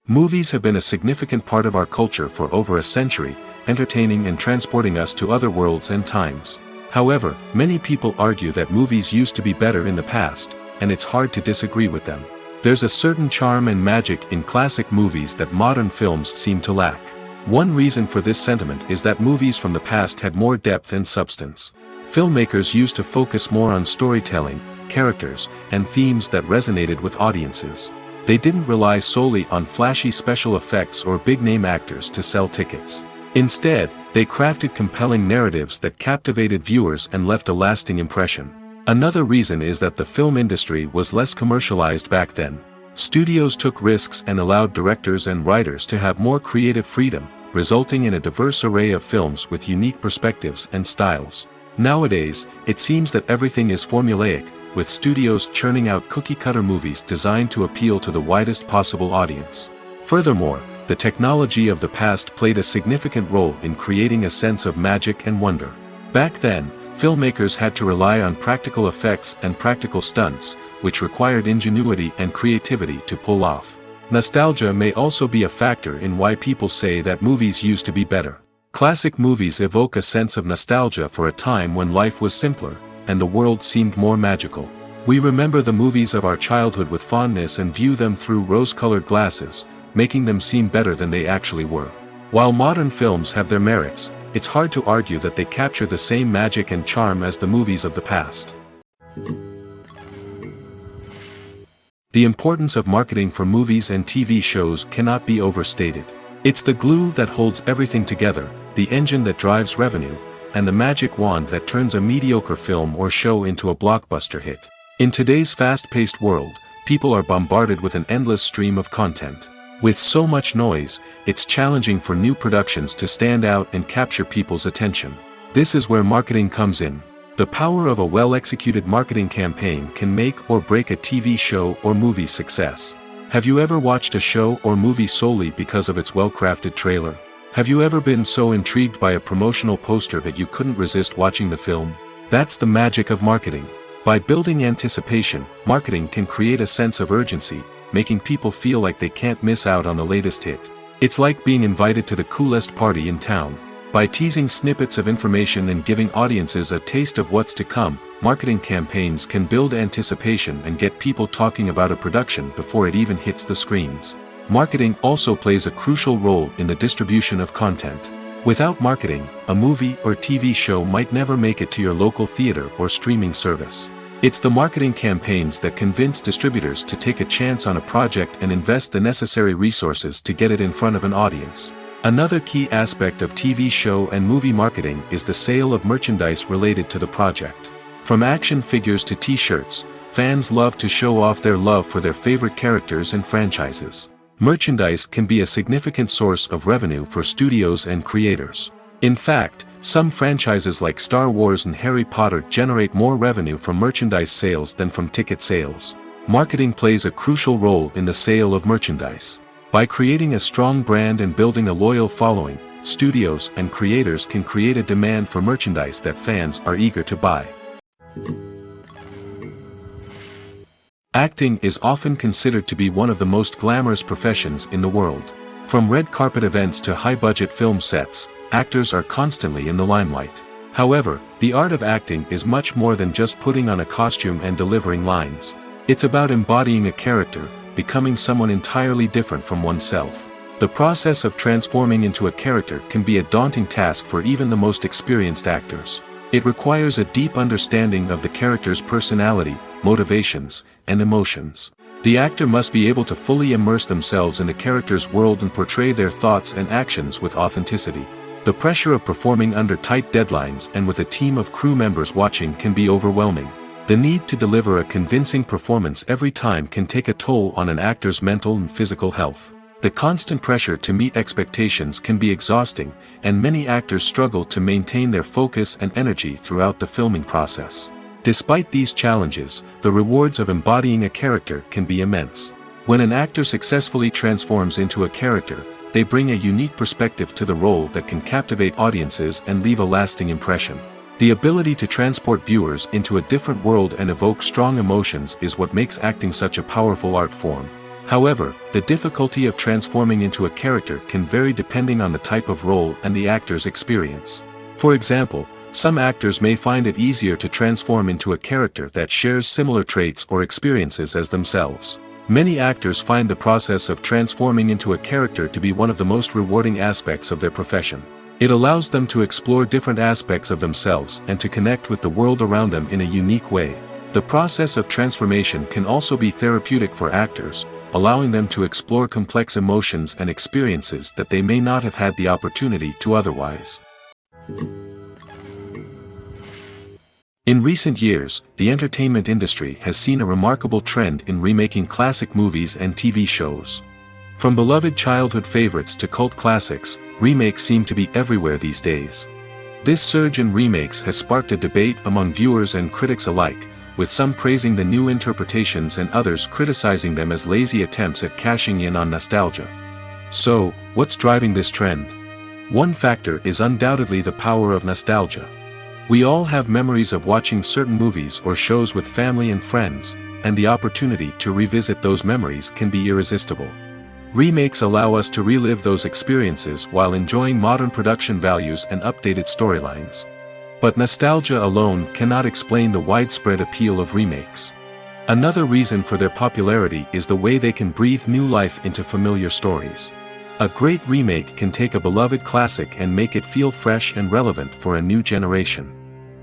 Movies have been a significant part of our culture for over a century, entertaining and transporting us to other worlds and times. However, many people argue that movies used to be better in the past, and it's hard to disagree with them. There's a certain charm and magic in classic movies that modern films seem to lack. One reason for this sentiment is that movies from the past had more depth and substance. Filmmakers used to focus more on storytelling, characters, and themes that resonated with audiences. They didn't rely solely on flashy special effects or big-name actors to sell tickets. Instead, they crafted compelling narratives that captivated viewers and left a lasting impression. Another reason is that the film industry was less commercialized back then. Studios took risks and allowed directors and writers to have more creative freedom, resulting in a diverse array of films with unique perspectives and styles. Nowadays, it seems that everything is formulaic, with studios churning out cookie-cutter movies designed to appeal to the widest possible audience. Furthermore, the technology of the past played a significant role in creating a sense of magic and wonder. Back then, filmmakers had to rely on practical effects and practical stunts, which required ingenuity and creativity to pull off. Nostalgia may also be a factor in why people say that movies used to be better. Classic movies evoke a sense of nostalgia for a time when life was simpler, and the world seemed more magical. We remember the movies of our childhood with fondness and view them through rose-colored glasses, making them seem better than they actually were. While modern films have their merits, it's hard to argue that they capture the same magic and charm as the movies of the past. The importance of marketing for movies and TV shows cannot be overstated. It's the glue that holds everything together, the engine that drives revenue, and the magic wand that turns a mediocre film or show into a blockbuster hit. In today's fast-paced world, people are bombarded with an endless stream of content. With so much noise, it's challenging for new productions to stand out and capture people's attention. This is where marketing comes in. The power of a well-executed marketing campaign can make or break a TV show or movie's success. Have you ever watched a show or movie solely because of its well-crafted trailer? Have you ever been so intrigued by a promotional poster that you couldn't resist watching the film? That's the magic of marketing. By building anticipation, marketing can create a sense of urgency, making people feel like they can't miss out on the latest hit. It's like being invited to the coolest party in town. By teasing snippets of information and giving audiences a taste of what's to come, marketing campaigns can build anticipation and get people talking about a production before it even hits the screens. Marketing also plays a crucial role in the distribution of content. Without marketing, a movie or TV show might never make it to your local theater or streaming service. It's the marketing campaigns that convince distributors to take a chance on a project and invest the necessary resources to get it in front of an audience. Another key aspect of TV show and movie marketing is the sale of merchandise related to the project. From action figures to t-shirts, fans love to show off their love for their favorite characters and franchises. Merchandise can be a significant source of revenue for studios and creators. In fact, some franchises like Star Wars and Harry Potter generate more revenue from merchandise sales than from ticket sales. Marketing plays a crucial role in the sale of merchandise. By creating a strong brand and building a loyal following, studios and creators can create a demand for merchandise that fans are eager to buy. Acting is often considered to be one of the most glamorous professions in the world. From red carpet events to high-budget film sets, actors are constantly in the limelight. However, the art of acting is much more than just putting on a costume and delivering lines. It's about embodying a character, becoming someone entirely different from oneself. The process of transforming into a character can be a daunting task for even the most experienced actors. It requires a deep understanding of the character's personality, motivations, and emotions. The actor must be able to fully immerse themselves in the character's world and portray their thoughts and actions with authenticity. The pressure of performing under tight deadlines and with a team of crew members watching can be overwhelming. The need to deliver a convincing performance every time can take a toll on an actor's mental and physical health. The constant pressure to meet expectations can be exhausting, and many actors struggle to maintain their focus and energy throughout the filming process. Despite these challenges, the rewards of embodying a character can be immense. When an actor successfully transforms into a character, they bring a unique perspective to the role that can captivate audiences and leave a lasting impression. The ability to transport viewers into a different world and evoke strong emotions is what makes acting such a powerful art form. However, the difficulty of transforming into a character can vary depending on the type of role and the actor's experience. For example, some actors may find it easier to transform into a character that shares similar traits or experiences as themselves. Many actors find the process of transforming into a character to be one of the most rewarding aspects of their profession. It allows them to explore different aspects of themselves and to connect with the world around them in a unique way. The process of transformation can also be therapeutic for actors, allowing them to explore complex emotions and experiences that they may not have had the opportunity to otherwise. In recent years, the entertainment industry has seen a remarkable trend in remaking classic movies and TV shows. From beloved childhood favorites to cult classics, remakes seem to be everywhere these days. This surge in remakes has sparked a debate among viewers and critics alike, with some praising the new interpretations and others criticizing them as lazy attempts at cashing in on nostalgia. So, what's driving this trend? One factor is undoubtedly the power of nostalgia. We all have memories of watching certain movies or shows with family and friends, and the opportunity to revisit those memories can be irresistible. Remakes allow us to relive those experiences while enjoying modern production values and updated storylines. But nostalgia alone cannot explain the widespread appeal of remakes. Another reason for their popularity is the way they can breathe new life into familiar stories. A great remake can take a beloved classic and make it feel fresh and relevant for a new generation.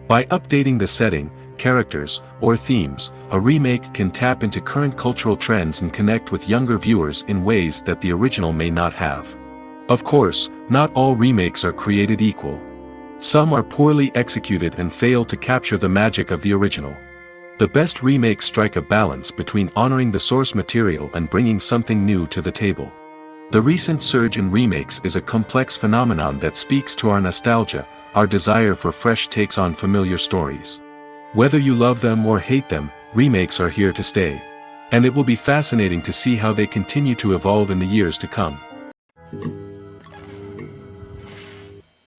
By updating the setting, characters, or themes, a remake can tap into current cultural trends and connect with younger viewers in ways that the original may not have. Of course, not all remakes are created equal. Some are poorly executed and fail to capture the magic of the original. The best remakes strike a balance between honoring the source material and bringing something new to the table. The recent surge in remakes is a complex phenomenon that speaks to our nostalgia, our desire for fresh takes on familiar stories. Whether you love them or hate them, remakes are here to stay. And it will be fascinating to see how they continue to evolve in the years to come.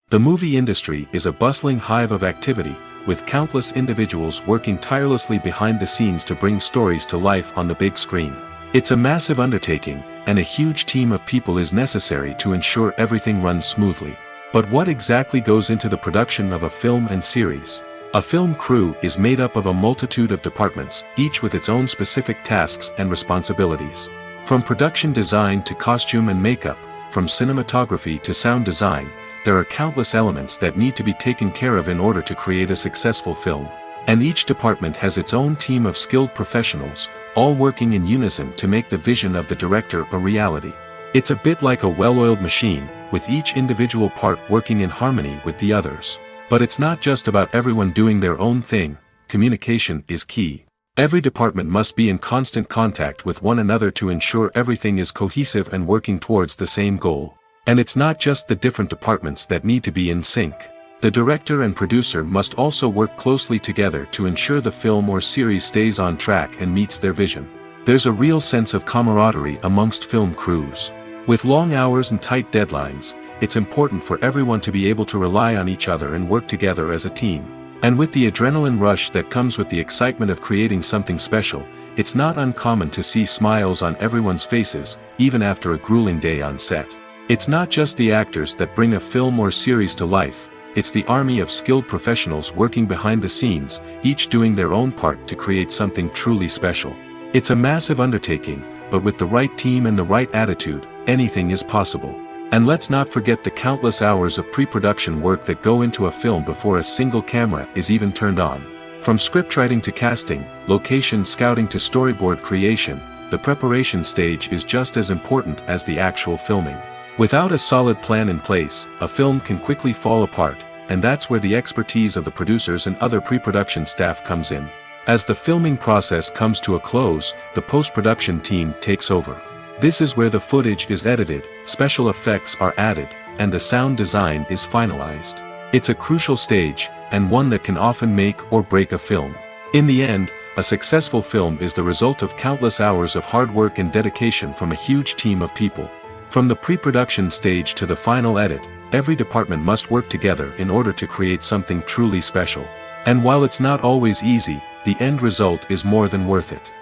The movie industry is a bustling hive of activity, with countless individuals working tirelessly behind the scenes to bring stories to life on the big screen. It's a massive undertaking, and a huge team of people is necessary to ensure everything runs smoothly. But what exactly goes into the production of a film and series? A film crew is made up of a multitude of departments, each with its own specific tasks and responsibilities. From production design to costume and makeup, from cinematography to sound design, there are countless elements that need to be taken care of in order to create a successful film. And each department has its own team of skilled professionals, all working in unison to make the vision of the director a reality. It's a bit like a well-oiled machine, with each individual part working in harmony with the others. But it's not just about everyone doing their own thing. Communication is key. Every department must be in constant contact with one another to ensure everything is cohesive and working towards the same goal. And it's not just the different departments that need to be in sync. The director and producer must also work closely together to ensure the film or series stays on track and meets their vision. There's a real sense of camaraderie amongst film crews. With long hours and tight deadlines, it's important for everyone to be able to rely on each other and work together as a team. And with the adrenaline rush that comes with the excitement of creating something special, it's not uncommon to see smiles on everyone's faces, even after a grueling day on set. It's not just the actors that bring a film or series to life, it's the army of skilled professionals working behind the scenes, each doing their own part to create something truly special. It's a massive undertaking, but with the right team and the right attitude, anything is possible. And let's not forget the countless hours of pre-production work that go into a film before a single camera is even turned on. From scriptwriting to casting, location scouting to storyboard creation, the preparation stage is just as important as the actual filming. Without a solid plan in place, a film can quickly fall apart, and that's where the expertise of the producers and other pre-production staff comes in. As the filming process comes to a close, the post-production team takes over. This is where the footage is edited, special effects are added, and the sound design is finalized. It's a crucial stage, and one that can often make or break a film. In the end, a successful film is the result of countless hours of hard work and dedication from a huge team of people. From the pre-production stage to the final edit, every department must work together in order to create something truly special. And while it's not always easy, the end result is more than worth it.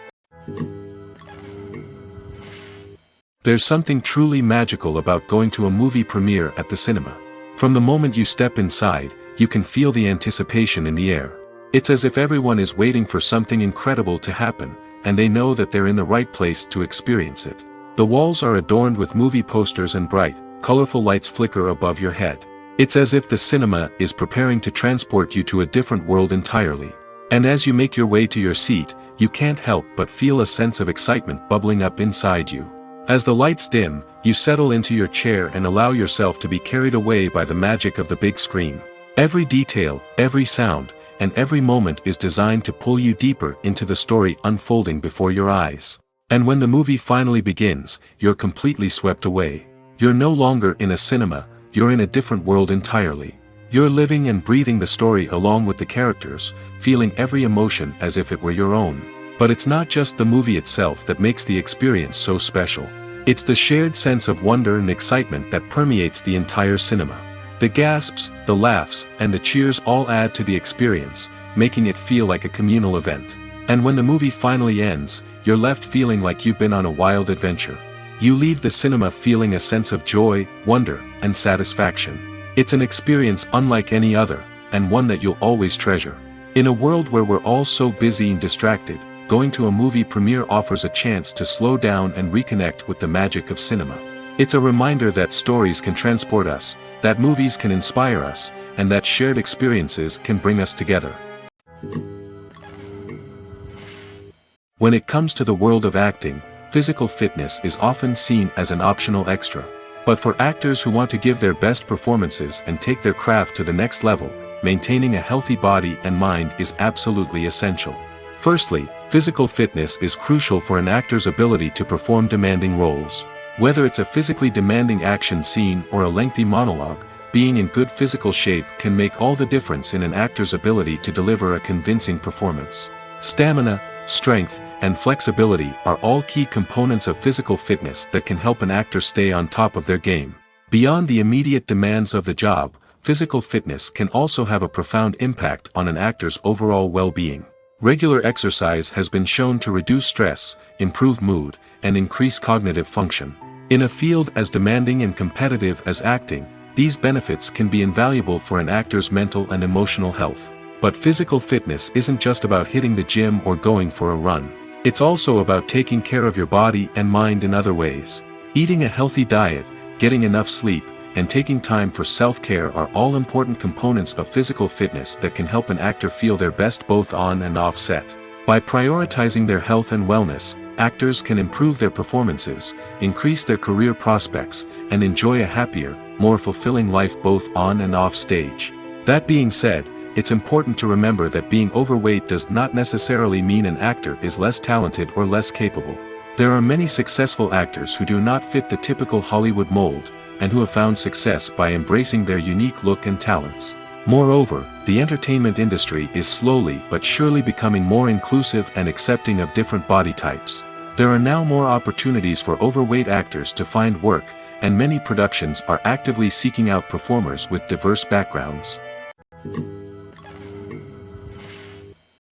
There's something truly magical about going to a movie premiere at the cinema. From the moment you step inside, you can feel the anticipation in the air. It's as if everyone is waiting for something incredible to happen, and they know that they're in the right place to experience it. The walls are adorned with movie posters and bright, colorful lights flicker above your head. It's as if the cinema is preparing to transport you to a different world entirely. And as you make your way to your seat, you can't help but feel a sense of excitement bubbling up inside you. As the lights dim, you settle into your chair and allow yourself to be carried away by the magic of the big screen. Every detail, every sound, and every moment is designed to pull you deeper into the story unfolding before your eyes. And when the movie finally begins, you're completely swept away. You're no longer in a cinema, you're in a different world entirely. You're living and breathing the story along with the characters, feeling every emotion as if it were your own. But it's not just the movie itself that makes the experience so special. It's the shared sense of wonder and excitement that permeates the entire cinema. The gasps, the laughs, and the cheers all add to the experience, making it feel like a communal event. And when the movie finally ends, you're left feeling like you've been on a wild adventure. You leave the cinema feeling a sense of joy, wonder, and satisfaction. It's an experience unlike any other, and one that you'll always treasure. In a world where we're all so busy and distracted, going to a movie premiere offers a chance to slow down and reconnect with the magic of cinema. It's a reminder that stories can transport us, that movies can inspire us, and that shared experiences can bring us together. When it comes to the world of acting, physical fitness is often seen as an optional extra. But for actors who want to give their best performances and take their craft to the next level, maintaining a healthy body and mind is absolutely essential. Firstly, physical fitness is crucial for an actor's ability to perform demanding roles. Whether it's a physically demanding action scene or a lengthy monologue, being in good physical shape can make all the difference in an actor's ability to deliver a convincing performance. Stamina, strength, and flexibility are all key components of physical fitness that can help an actor stay on top of their game. Beyond the immediate demands of the job, physical fitness can also have a profound impact on an actor's overall well-being. Regular exercise has been shown to reduce stress, improve mood, and increase cognitive function. In a field as demanding and competitive as acting, these benefits can be invaluable for an actor's mental and emotional health. But physical fitness isn't just about hitting the gym or going for a run. It's also about taking care of your body and mind in other ways. Eating a healthy diet, getting enough sleep, and taking time for self-care are all important components of physical fitness that can help an actor feel their best both on and off set. By prioritizing their health and wellness, actors can improve their performances, increase their career prospects, and enjoy a happier, more fulfilling life both on and off stage. That being said, it's important to remember that being overweight does not necessarily mean an actor is less talented or less capable. There are many successful actors who do not fit the typical Hollywood mold, and who have found success by embracing their unique look and talents. Moreover, the entertainment industry is slowly but surely becoming more inclusive and accepting of different body types. There are now more opportunities for overweight actors to find work, and many productions are actively seeking out performers with diverse backgrounds.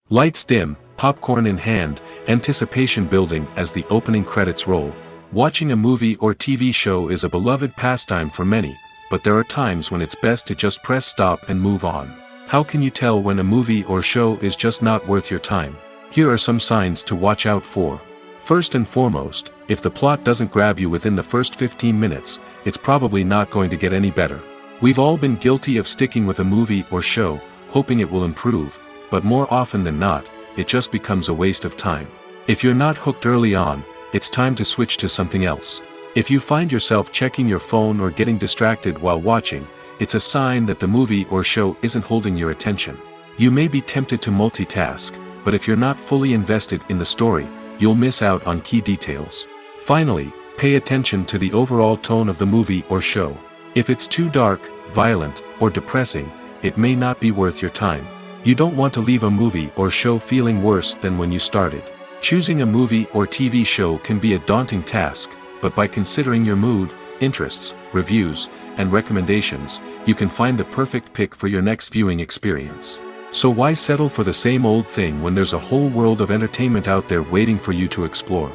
Lights dim, popcorn in hand, anticipation building as the opening credits roll. Watching a movie or TV show is a beloved pastime for many, but there are times when it's best to just press stop and move on. How can you tell when a movie or show is just not worth your time? Here are some signs to watch out for. First and foremost, if the plot doesn't grab you within the first 15 minutes, it's probably not going to get any better. We've all been guilty of sticking with a movie or show, hoping it will improve, but more often than not, it just becomes a waste of time. If you're not hooked early on, it's time to switch to something else. If you find yourself checking your phone or getting distracted while watching, it's a sign that the movie or show isn't holding your attention. You may be tempted to multitask, but if you're not fully invested in the story, you'll miss out on key details. Finally, pay attention to the overall tone of the movie or show. If it's too dark, violent, or depressing, it may not be worth your time. You don't want to leave a movie or show feeling worse than when you started. Choosing a movie or TV show can be a daunting task, but by considering your mood, interests, reviews, and recommendations, you can find the perfect pick for your next viewing experience. So why settle for the same old thing when there's a whole world of entertainment out there waiting for you to explore?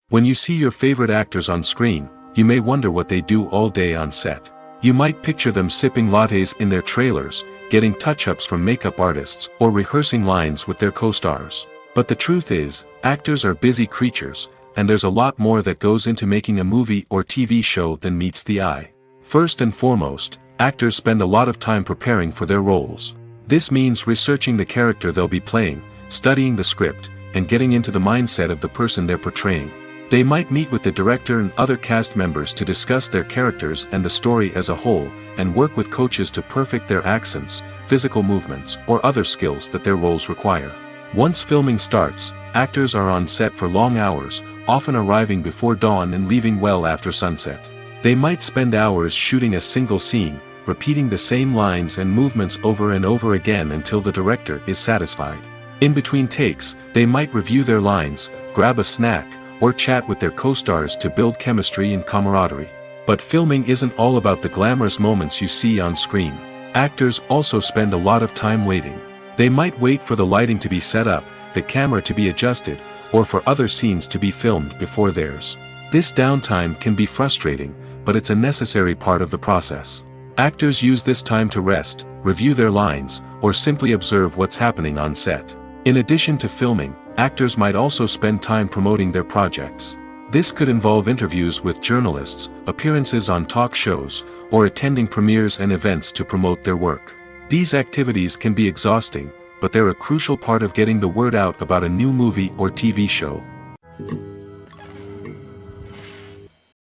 When you see your favorite actors on screen, you may wonder what they do all day on set. You might picture them sipping lattes in their trailers, getting touch-ups from makeup artists, or rehearsing lines with their co-stars. But the truth is, actors are busy creatures, and there's a lot more that goes into making a movie or TV show than meets the eye. First and foremost, actors spend a lot of time preparing for their roles. This means researching the character they'll be playing, studying the script, and getting into the mindset of the person they're portraying. They might meet with the director and other cast members to discuss their characters and the story as a whole, and work with coaches to perfect their accents, physical movements, or other skills that their roles require. Once filming starts, actors are on set for long hours, often arriving before dawn and leaving well after sunset. They might spend hours shooting a single scene, repeating the same lines and movements over and over again until the director is satisfied. In between takes, they might review their lines, grab a snack, or chat with their co-stars to build chemistry and camaraderie. But filming isn't all about the glamorous moments you see on screen. Actors also spend a lot of time waiting. They might wait for the lighting to be set up, the camera to be adjusted, or for other scenes to be filmed before theirs. This downtime can be frustrating, but it's a necessary part of the process. Actors use this time to rest, review their lines, or simply observe what's happening on set. In addition to filming, actors might also spend time promoting their projects. This could involve interviews with journalists, appearances on talk shows, or attending premieres and events to promote their work. These activities can be exhausting, but they're a crucial part of getting the word out about a new movie or TV show.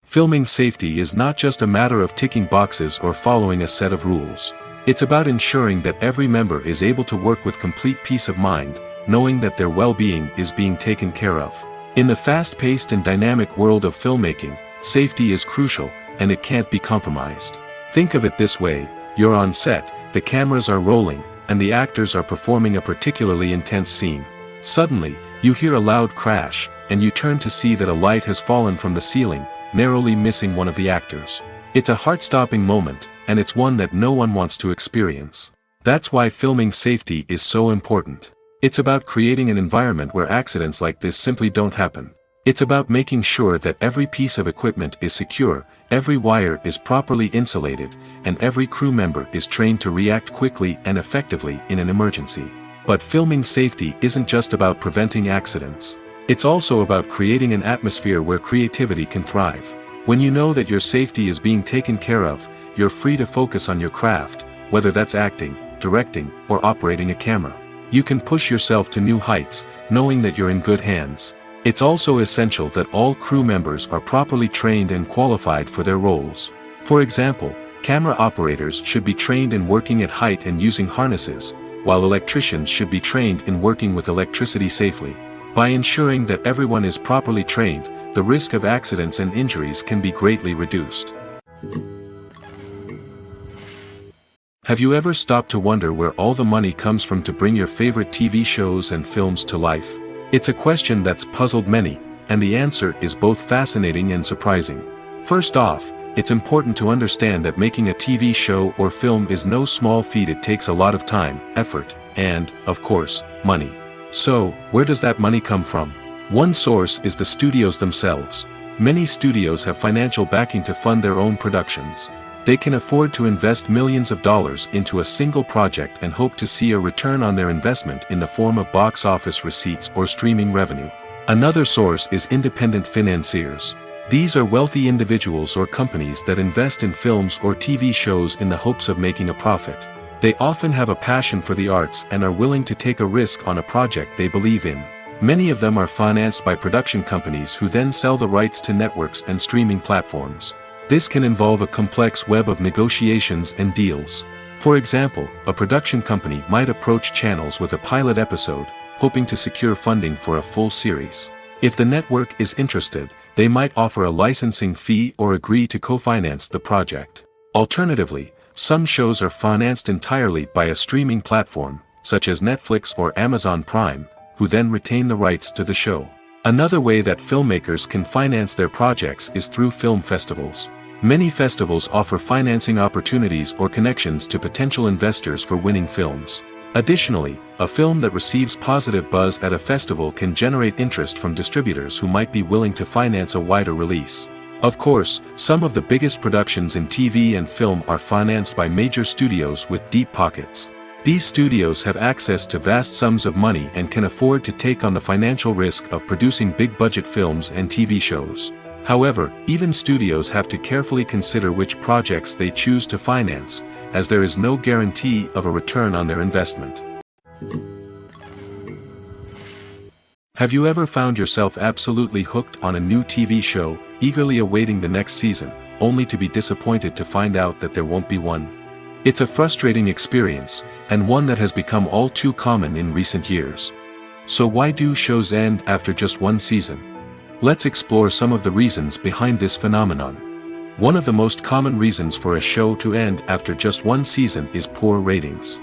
Filming safety is not just a matter of ticking boxes or following a set of rules. It's about ensuring that every member is able to work with complete peace of mind, knowing that their well-being is being taken care of. In the fast-paced and dynamic world of filmmaking, safety is crucial, and it can't be compromised. Think of it this way: you're on set, the cameras are rolling, and the actors are performing a particularly intense scene. Suddenly, you hear a loud crash, and you turn to see that a light has fallen from the ceiling, narrowly missing one of the actors. It's a heart-stopping moment, and it's one that no one wants to experience. That's why filming safety is so important. It's about creating an environment where accidents like this simply don't happen. It's about making sure that every piece of equipment is secure, every wire is properly insulated, and every crew member is trained to react quickly and effectively in an emergency. But filming safety isn't just about preventing accidents. It's also about creating an atmosphere where creativity can thrive. When you know that your safety is being taken care of, you're free to focus on your craft, whether that's acting, directing, or operating a camera. You can push yourself to new heights, knowing that you're in good hands. It's also essential that all crew members are properly trained and qualified for their roles. For example, camera operators should be trained in working at height and using harnesses, while electricians should be trained in working with electricity safely. By ensuring that everyone is properly trained, the risk of accidents and injuries can be greatly reduced. Have you ever stopped to wonder where all the money comes from to bring your favorite TV shows and films to life? It's a question that's puzzled many, and the answer is both fascinating and surprising. First off, it's important to understand that making a TV show or film is no small feat. It takes a lot of time, effort, and, of course, money. So, where does that money come from? One source is the studios themselves. Many studios have financial backing to fund their own productions. They can afford to invest millions of dollars into a single project and hope to see a return on their investment in the form of box office receipts or streaming revenue. Another source is independent financiers. These are wealthy individuals or companies that invest in films or TV shows in the hopes of making a profit. They often have a passion for the arts and are willing to take a risk on a project they believe in. Many of them are financed by production companies who then sell the rights to networks and streaming platforms. This can involve a complex web of negotiations and deals. For example, a production company might approach channels with a pilot episode, hoping to secure funding for a full series. If the network is interested, they might offer a licensing fee or agree to co-finance the project. Alternatively, some shows are financed entirely by a streaming platform, such as Netflix or Amazon Prime, who then retain the rights to the show. Another way that filmmakers can finance their projects is through film festivals. Many festivals offer financing opportunities or connections to potential investors for winning films. Additionally, a film that receives positive buzz at a festival can generate interest from distributors who might be willing to finance a wider release. Of course, some of the biggest productions in TV and film are financed by major studios with deep pockets. These studios have access to vast sums of money and can afford to take on the financial risk of producing big-budget films and TV shows. However, even studios have to carefully consider which projects they choose to finance, as there is no guarantee of a return on their investment. Have you ever found yourself absolutely hooked on a new TV show, eagerly awaiting the next season, only to be disappointed to find out that there won't be one? It's a frustrating experience, and one that has become all too common in recent years. So why do shows end after just one season? Let's explore some of the reasons behind this phenomenon. One of the most common reasons for a show to end after just one season is poor ratings.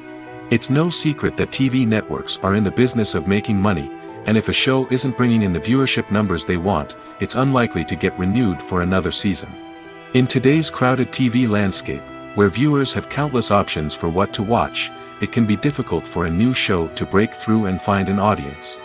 It's no secret that TV networks are in the business of making money, and if a show isn't bringing in the viewership numbers they want, it's unlikely to get renewed for another season. In today's crowded TV landscape, where viewers have countless options for what to watch, it can be difficult for a new show to break through and find an audience.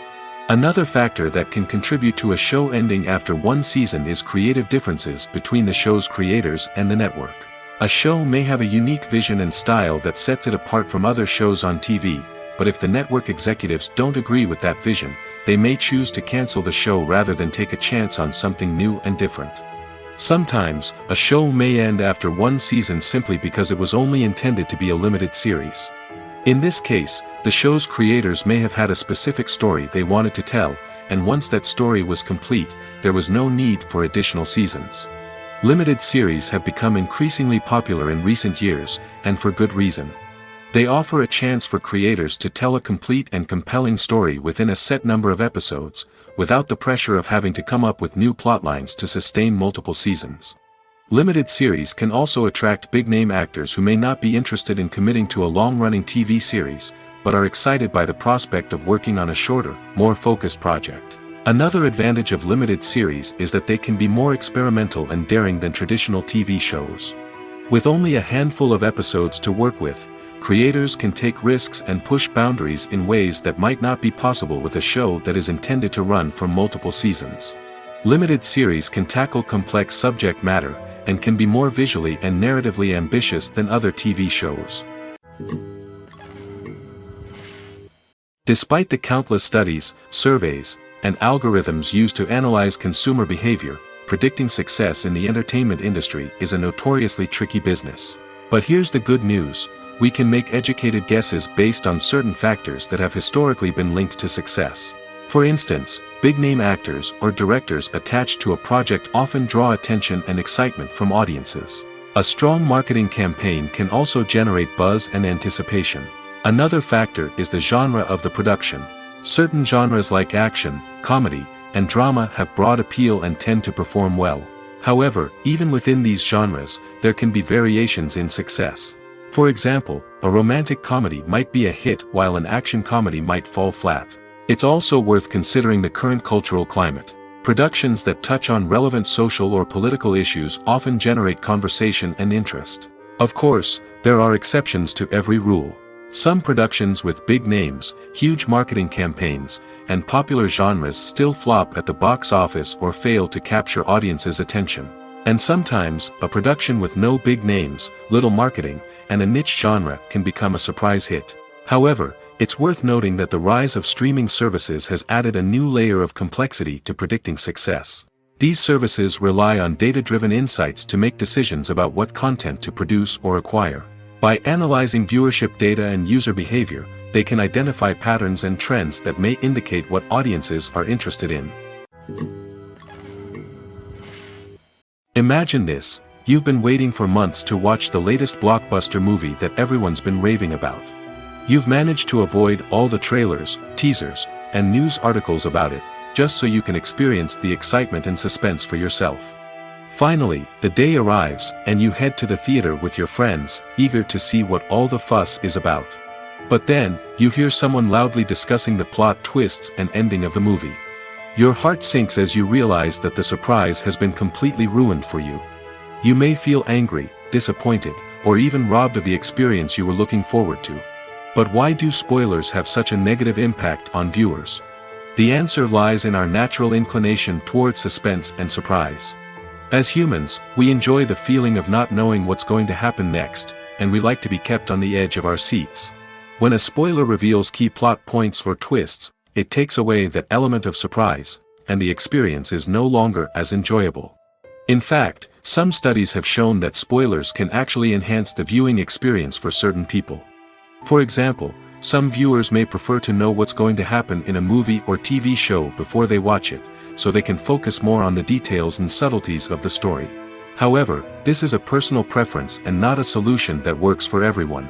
Another factor that can contribute to a show ending after one season is creative differences between the show's creators and the network. A show may have a unique vision and style that sets it apart from other shows on TV, but if the network executives don't agree with that vision, they may choose to cancel the show rather than take a chance on something new and different. Sometimes, a show may end after one season simply because it was only intended to be a limited series. In this case, the show's creators may have had a specific story they wanted to tell, and once that story was complete, there was no need for additional seasons. Limited series have become increasingly popular in recent years, and for good reason. They offer a chance for creators to tell a complete and compelling story within a set number of episodes, without the pressure of having to come up with new plotlines to sustain multiple seasons. Limited series can also attract big-name actors who may not be interested in committing to a long-running TV series, but are excited by the prospect of working on a shorter, more focused project. Another advantage of limited series is that they can be more experimental and daring than traditional TV shows. With only a handful of episodes to work with, creators can take risks and push boundaries in ways that might not be possible with a show that is intended to run for multiple seasons. Limited series can tackle complex subject matter, and can be more visually and narratively ambitious than other TV shows. Despite the countless studies, surveys, and algorithms used to analyze consumer behavior, predicting success in the entertainment industry is a notoriously tricky business. But here's the good news: we can make educated guesses based on certain factors that have historically been linked to success. For instance, big-name actors or directors attached to a project often draw attention and excitement from audiences. A strong marketing campaign can also generate buzz and anticipation. Another factor is the genre of the production. Certain genres like action, comedy, and drama have broad appeal and tend to perform well. However, even within these genres, there can be variations in success. For example, a romantic comedy might be a hit while an action comedy might fall flat. It's also worth considering the current cultural climate. Productions that touch on relevant social or political issues often generate conversation and interest. Of course, there are exceptions to every rule. Some productions with big names, huge marketing campaigns, and popular genres still flop at the box office or fail to capture audiences' attention. And sometimes, a production with no big names, little marketing, and a niche genre can become a surprise hit. However, it's worth noting that the rise of streaming services has added a new layer of complexity to predicting success. These services rely on data-driven insights to make decisions about what content to produce or acquire. By analyzing viewership data and user behavior, they can identify patterns and trends that may indicate what audiences are interested in. Imagine this: you've been waiting for months to watch the latest blockbuster movie that everyone's been raving about. You've managed to avoid all the trailers, teasers, and news articles about it, just so you can experience the excitement and suspense for yourself. Finally, the day arrives, and you head to the theater with your friends, eager to see what all the fuss is about. But then, you hear someone loudly discussing the plot twists and ending of the movie. Your heart sinks as you realize that the surprise has been completely ruined for you. You may feel angry, disappointed, or even robbed of the experience you were looking forward to. But why do spoilers have such a negative impact on viewers? The answer lies in our natural inclination toward suspense and surprise. As humans, we enjoy the feeling of not knowing what's going to happen next, and we like to be kept on the edge of our seats. When a spoiler reveals key plot points or twists, it takes away that element of surprise, and the experience is no longer as enjoyable. In fact, some studies have shown that spoilers can actually enhance the viewing experience for certain people. For example, some viewers may prefer to know what's going to happen in a movie or TV show before they watch it, so they can focus more on the details and subtleties of the story. However, this is a personal preference and not a solution that works for everyone.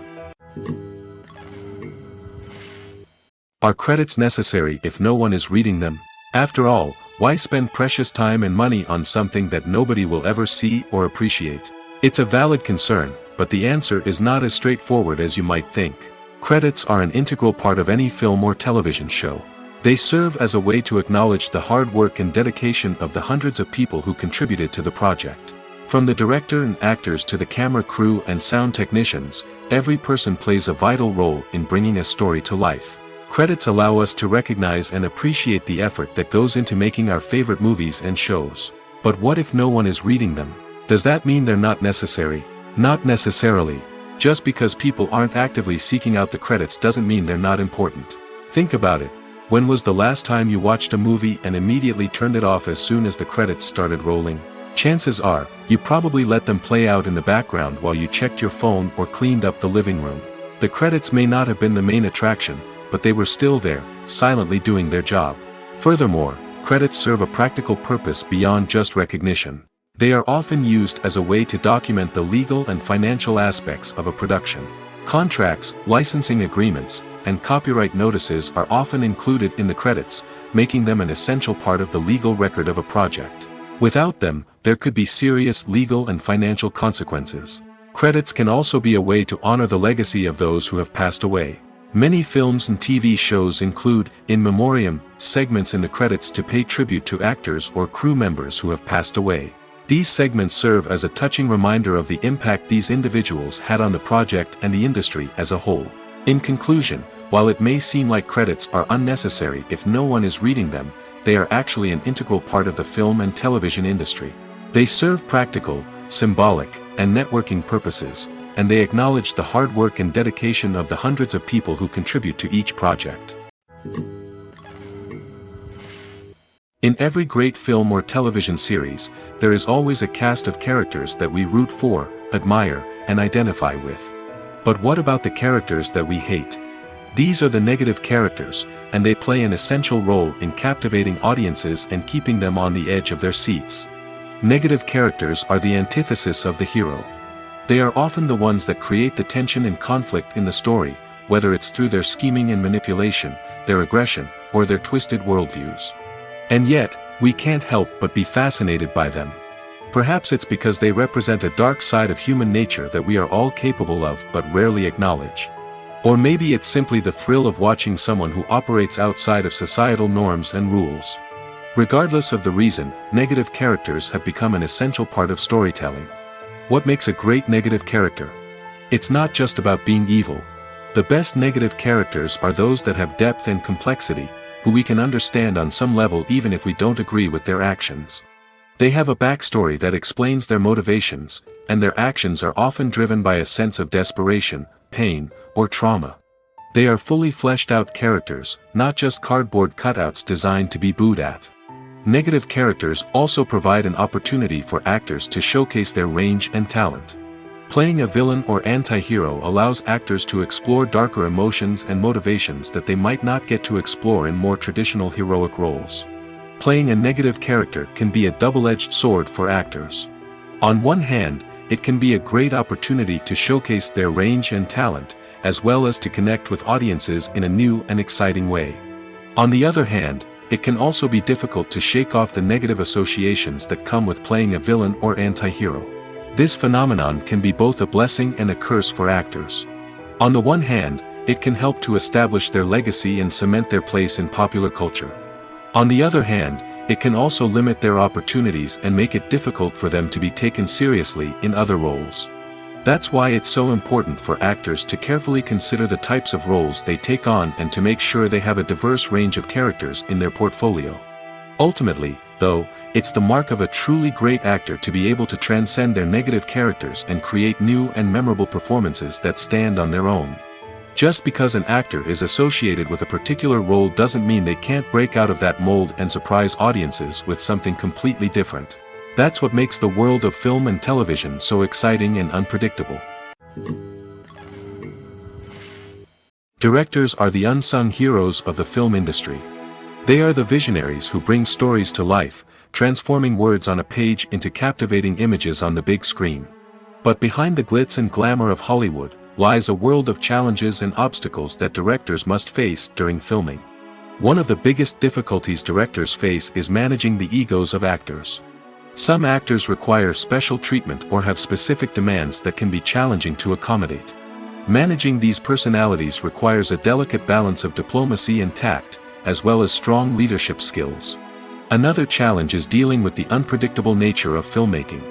Are credits necessary if no one is reading them? After all, why spend precious time and money on something that nobody will ever see or appreciate? It's a valid concern, but the answer is not as straightforward as you might think. Credits are an integral part of any film or television show. They serve as a way to acknowledge the hard work and dedication of the hundreds of people who contributed to the project. From the director and actors to the camera crew and sound technicians, every person plays a vital role in bringing a story to life. Credits allow us to recognize and appreciate the effort that goes into making our favorite movies and shows. But what if no one is reading them? Does that mean they're not necessary? Not necessarily. Just because people aren't actively seeking out the credits doesn't mean they're not important. Think about it. When was the last time you watched a movie and immediately turned it off as soon as the credits started rolling? Chances are, you probably let them play out in the background while you checked your phone or cleaned up the living room. The credits may not have been the main attraction, but they were still there, silently doing their job. Furthermore, credits serve a practical purpose beyond just recognition. They are often used as a way to document the legal and financial aspects of a production. Contracts, licensing agreements, and copyright notices are often included in the credits, making them an essential part of the legal record of a project. Without them, there could be serious legal and financial consequences. Credits can also be a way to honor the legacy of those who have passed away. Many films and TV shows include, in memoriam, segments in the credits to pay tribute to actors or crew members who have passed away. These segments serve as a touching reminder of the impact these individuals had on the project and the industry as a whole. In conclusion, while it may seem like credits are unnecessary if no one is reading them, they are actually an integral part of the film and television industry. They serve practical, symbolic, and networking purposes, and they acknowledge the hard work and dedication of the hundreds of people who contribute to each project. In every great film or television series, there is always a cast of characters that we root for, admire, and identify with. But what about the characters that we hate? These are the negative characters, and they play an essential role in captivating audiences and keeping them on the edge of their seats. Negative characters are the antithesis of the hero. They are often the ones that create the tension and conflict in the story, whether it's through their scheming and manipulation, their aggression, or their twisted worldviews. And yet, we can't help but be fascinated by them. Perhaps it's because they represent a dark side of human nature that we are all capable of but rarely acknowledge. Or maybe it's simply the thrill of watching someone who operates outside of societal norms and rules. Regardless of the reason, negative characters have become an essential part of storytelling. What makes a great negative character? It's not just about being evil. The best negative characters are those that have depth and complexity, who we can understand on some level even if we don't agree with their actions. They have a backstory that explains their motivations, and their actions are often driven by a sense of desperation, pain, or trauma. They are fully fleshed out characters, not just cardboard cutouts designed to be booed at. Negative characters also provide an opportunity for actors to showcase their range and talent. Playing a villain or anti-hero allows actors to explore darker emotions and motivations that they might not get to explore in more traditional heroic roles. Playing a negative character can be a double-edged sword for actors. On one hand, it can be a great opportunity to showcase their range and talent, as well as to connect with audiences in a new and exciting way. On the other hand, it can also be difficult to shake off the negative associations that come with playing a villain or anti-hero. This phenomenon can be both a blessing and a curse for actors. On the one hand, it can help to establish their legacy and cement their place in popular culture. On the other hand, it can also limit their opportunities and make it difficult for them to be taken seriously in other roles. That's why it's so important for actors to carefully consider the types of roles they take on and to make sure they have a diverse range of characters in their portfolio. Ultimately, though, it's the mark of a truly great actor to be able to transcend their negative characters and create new and memorable performances that stand on their own. Just because an actor is associated with a particular role doesn't mean they can't break out of that mold and surprise audiences with something completely different. That's what makes the world of film and television so exciting and unpredictable. Directors are the unsung heroes of the film industry. They are the visionaries who bring stories to life, transforming words on a page into captivating images on the big screen. But behind the glitz and glamour of Hollywood, lies a world of challenges and obstacles that directors must face during filming. One of the biggest difficulties directors face is managing the egos of actors. Some actors require special treatment or have specific demands that can be challenging to accommodate. Managing these personalities requires a delicate balance of diplomacy and tact, as well as strong leadership skills. Another challenge is dealing with the unpredictable nature of filmmaking.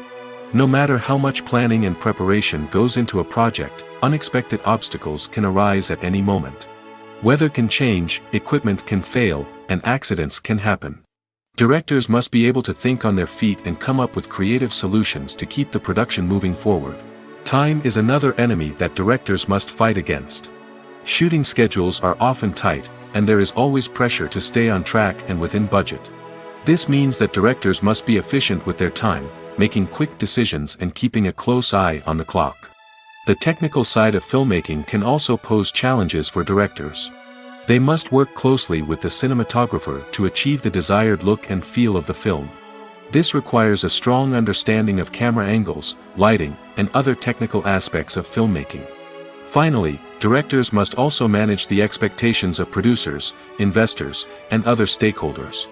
No matter how much planning and preparation goes into a project, unexpected obstacles can arise at any moment. Weather can change, equipment can fail, and accidents can happen. Directors must be able to think on their feet and come up with creative solutions to keep the production moving forward. Time is another enemy that directors must fight against. Shooting schedules are often tight, and there is always pressure to stay on track and within budget. This means that directors must be efficient with their time, making quick decisions and keeping a close eye on the clock. The technical side of filmmaking can also pose challenges for directors. They must work closely with the cinematographer to achieve the desired look and feel of the film. This requires a strong understanding of camera angles, lighting, and other technical aspects of filmmaking. Finally, directors must also manage the expectations of producers, investors, and other stakeholders.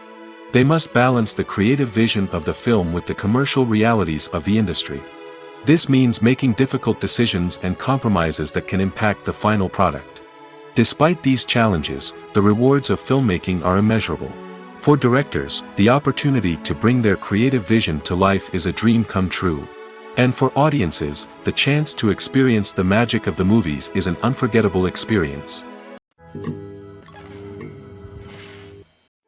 They must balance the creative vision of the film with the commercial realities of the industry. This means making difficult decisions and compromises that can impact the final product. Despite these challenges, the rewards of filmmaking are immeasurable. For directors, the opportunity to bring their creative vision to life is a dream come true. And for audiences, the chance to experience the magic of the movies is an unforgettable experience.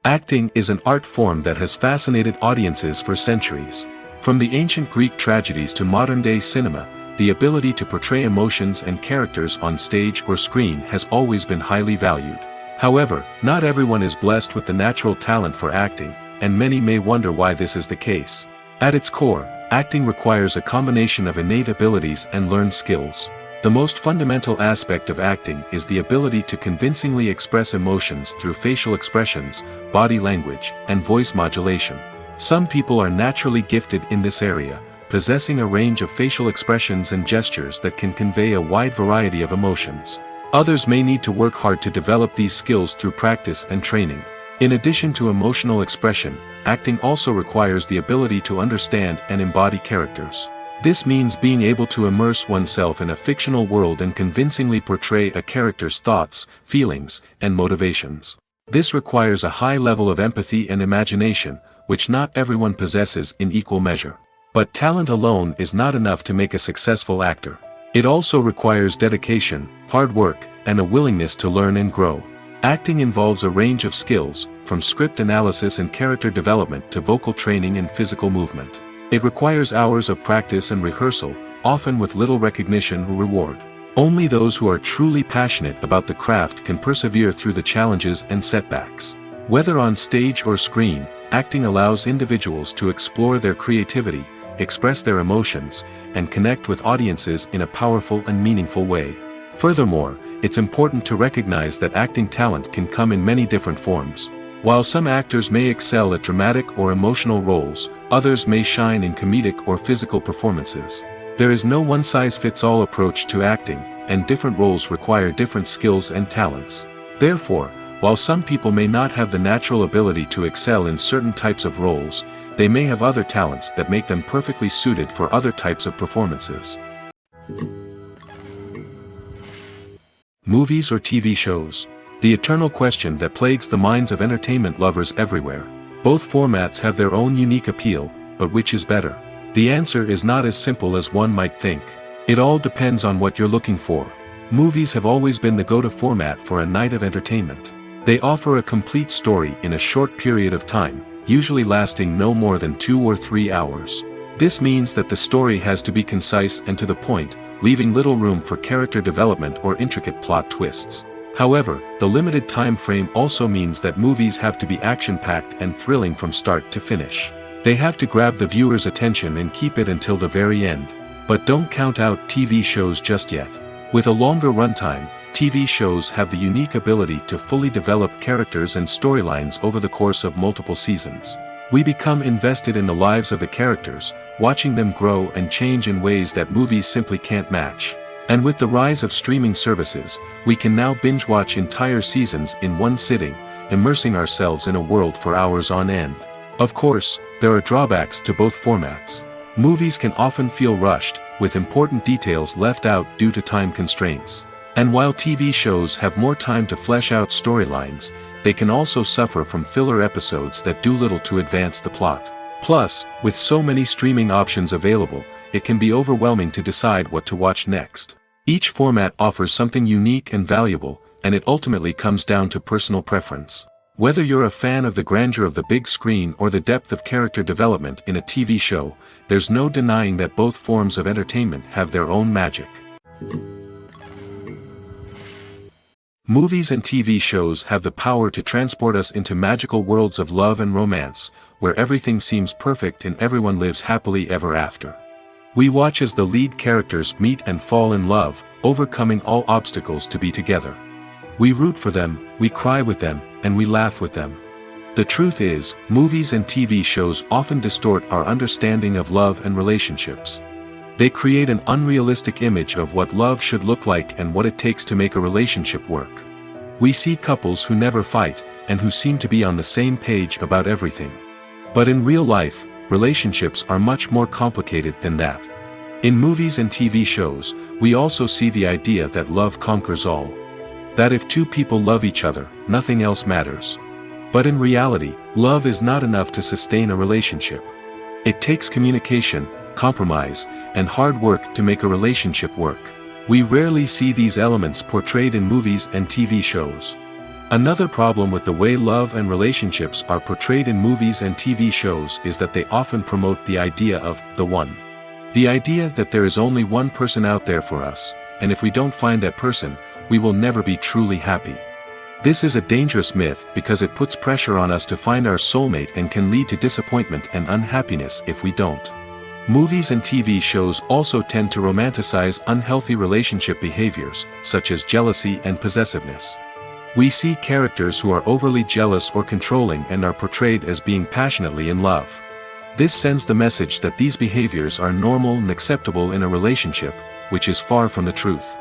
Acting is an art form that has fascinated audiences for centuries. From the ancient Greek tragedies to modern-day cinema, the ability to portray emotions and characters on stage or screen has always been highly valued. However, not everyone is blessed with the natural talent for acting, and many may wonder why this is the case. At its core, acting requires a combination of innate abilities and learned skills. The most fundamental aspect of acting is the ability to convincingly express emotions through facial expressions, body language, and voice modulation. Some people are naturally gifted in this area, possessing a range of facial expressions and gestures that can convey a wide variety of emotions. Others may need to work hard to develop these skills through practice and training. In addition to emotional expression, acting also requires the ability to understand and embody characters. This means being able to immerse oneself in a fictional world and convincingly portray a character's thoughts, feelings, and motivations. This requires a high level of empathy and imagination, which not everyone possesses in equal measure. But talent alone is not enough to make a successful actor. It also requires dedication, hard work, and a willingness to learn and grow. Acting involves a range of skills, from script analysis and character development to vocal training and physical movement. It requires hours of practice and rehearsal, often with little recognition or reward. Only those who are truly passionate about the craft can persevere through the challenges and setbacks. Whether on stage or screen, acting allows individuals to explore their creativity, express their emotions, and connect with audiences in a powerful and meaningful way. Furthermore, it's important to recognize that acting talent can come in many different forms. While some actors may excel at dramatic or emotional roles, others may shine in comedic or physical performances. There is no one-size-fits-all approach to acting, and different roles require different skills and talents. Therefore, while some people may not have the natural ability to excel in certain types of roles, they may have other talents that make them perfectly suited for other types of performances. Movies or TV shows? The eternal question that plagues the minds of entertainment lovers everywhere. Both formats have their own unique appeal, but which is better? The answer is not as simple as one might think. It all depends on what you're looking for. Movies have always been the go-to format for a night of entertainment. They offer a complete story in a short period of time, usually lasting no more than 2 or 3 hours. This means that the story has to be concise and to the point, leaving little room for character development or intricate plot twists. However, the limited time frame also means that movies have to be action-packed and thrilling from start to finish. They have to grab the viewer's attention and keep it until the very end. But don't count out TV shows just yet. With a longer runtime, TV shows have the unique ability to fully develop characters and storylines over the course of multiple seasons. We become invested in the lives of the characters, watching them grow and change in ways that movies simply can't match. And with the rise of streaming services, we can now binge-watch entire seasons in one sitting, immersing ourselves in a world for hours on end. Of course, there are drawbacks to both formats. Movies can often feel rushed, with important details left out due to time constraints. And while TV shows have more time to flesh out storylines, they can also suffer from filler episodes that do little to advance the plot. Plus, with so many streaming options available, it can be overwhelming to decide what to watch next. Each format offers something unique and valuable, and it ultimately comes down to personal preference. Whether you're a fan of the grandeur of the big screen or the depth of character development in a TV show, there's no denying that both forms of entertainment have their own magic. Movies and TV shows have the power to transport us into magical worlds of love and romance, where everything seems perfect and everyone lives happily ever after. We watch as the lead characters meet and fall in love, overcoming all obstacles to be together. We root for them, we cry with them, and we laugh with them. The truth is, movies and TV shows often distort our understanding of love and relationships. They create an unrealistic image of what love should look like and what it takes to make a relationship work. We see couples who never fight, and who seem to be on the same page about everything. But in real life, relationships are much more complicated than that. In movies and TV shows, we also see the idea that love conquers all. That if two people love each other, nothing else matters. But in reality, love is not enough to sustain a relationship. It takes communication, compromise, and hard work to make a relationship work. We rarely see these elements portrayed in movies and TV shows. Another problem with the way love and relationships are portrayed in movies and TV shows is that they often promote the idea of the one. The idea that there is only one person out there for us, and if we don't find that person, we will never be truly happy. This is a dangerous myth because it puts pressure on us to find our soulmate and can lead to disappointment and unhappiness if we don't. Movies and TV shows also tend to romanticize unhealthy relationship behaviors, such as jealousy and possessiveness. We see characters who are overly jealous or controlling and are portrayed as being passionately in love. This sends the message that these behaviors are normal and acceptable in a relationship, which is far from the truth.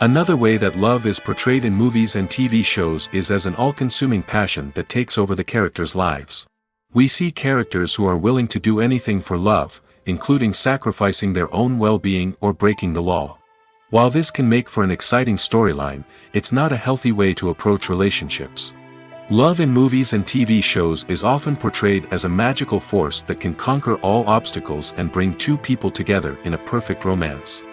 Another way that love is portrayed in movies and TV shows is as an all-consuming passion that takes over the characters' lives. We see characters who are willing to do anything for love, including sacrificing their own well-being or breaking the law. While this can make for an exciting storyline, it's not a healthy way to approach relationships. Love in movies and TV shows is often portrayed as a magical force that can conquer all obstacles and bring two people together in a perfect romance.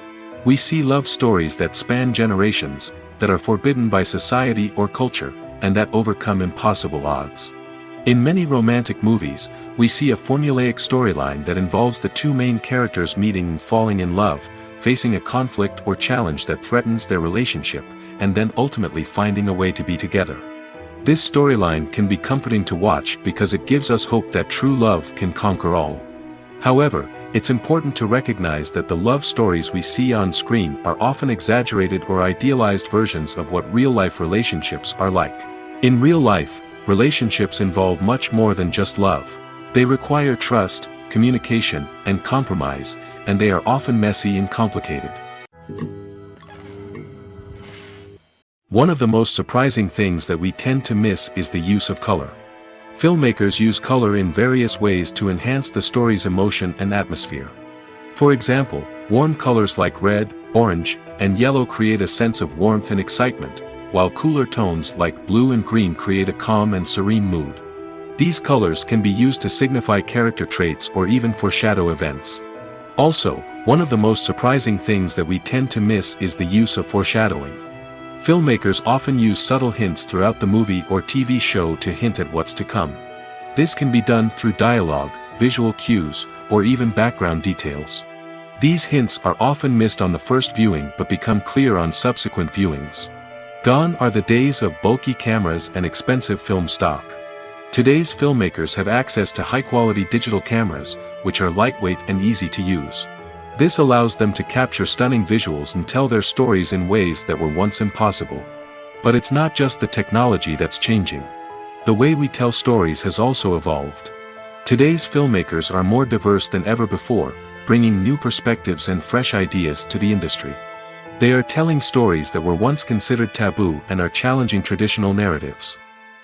We see love stories that span generations, that are forbidden by society or culture, and that overcome impossible odds. In many romantic movies, we see a formulaic storyline that involves the two main characters meeting and falling in love, facing a conflict or challenge that threatens their relationship, and then ultimately finding a way to be together. This storyline can be comforting to watch because it gives us hope that true love can conquer all. However, it's important to recognize that the love stories we see on screen are often exaggerated or idealized versions of what real-life relationships are like. In real life, relationships involve much more than just love. They require trust, communication, and compromise, and they are often messy and complicated. One of the most surprising things that we tend to miss is the use of color. Filmmakers use color in various ways to enhance the story's emotion and atmosphere. For example, warm colors like red, orange, and yellow create a sense of warmth and excitement, while cooler tones like blue and green create a calm and serene mood. These colors can be used to signify character traits or even foreshadow events. Also, one of the most surprising things that we tend to miss is the use of foreshadowing. Filmmakers often use subtle hints throughout the movie or TV show to hint at what's to come. This can be done through dialogue, visual cues, or even background details. These hints are often missed on the first viewing but become clear on subsequent viewings. Gone are the days of bulky cameras and expensive film stock. Today's filmmakers have access to high-quality digital cameras, which are lightweight and easy to use. This allows them to capture stunning visuals and tell their stories in ways that were once impossible. But it's not just the technology that's changing. The way we tell stories has also evolved. Today's filmmakers are more diverse than ever before, bringing new perspectives and fresh ideas to the industry. They are telling stories that were once considered taboo and are challenging traditional narratives.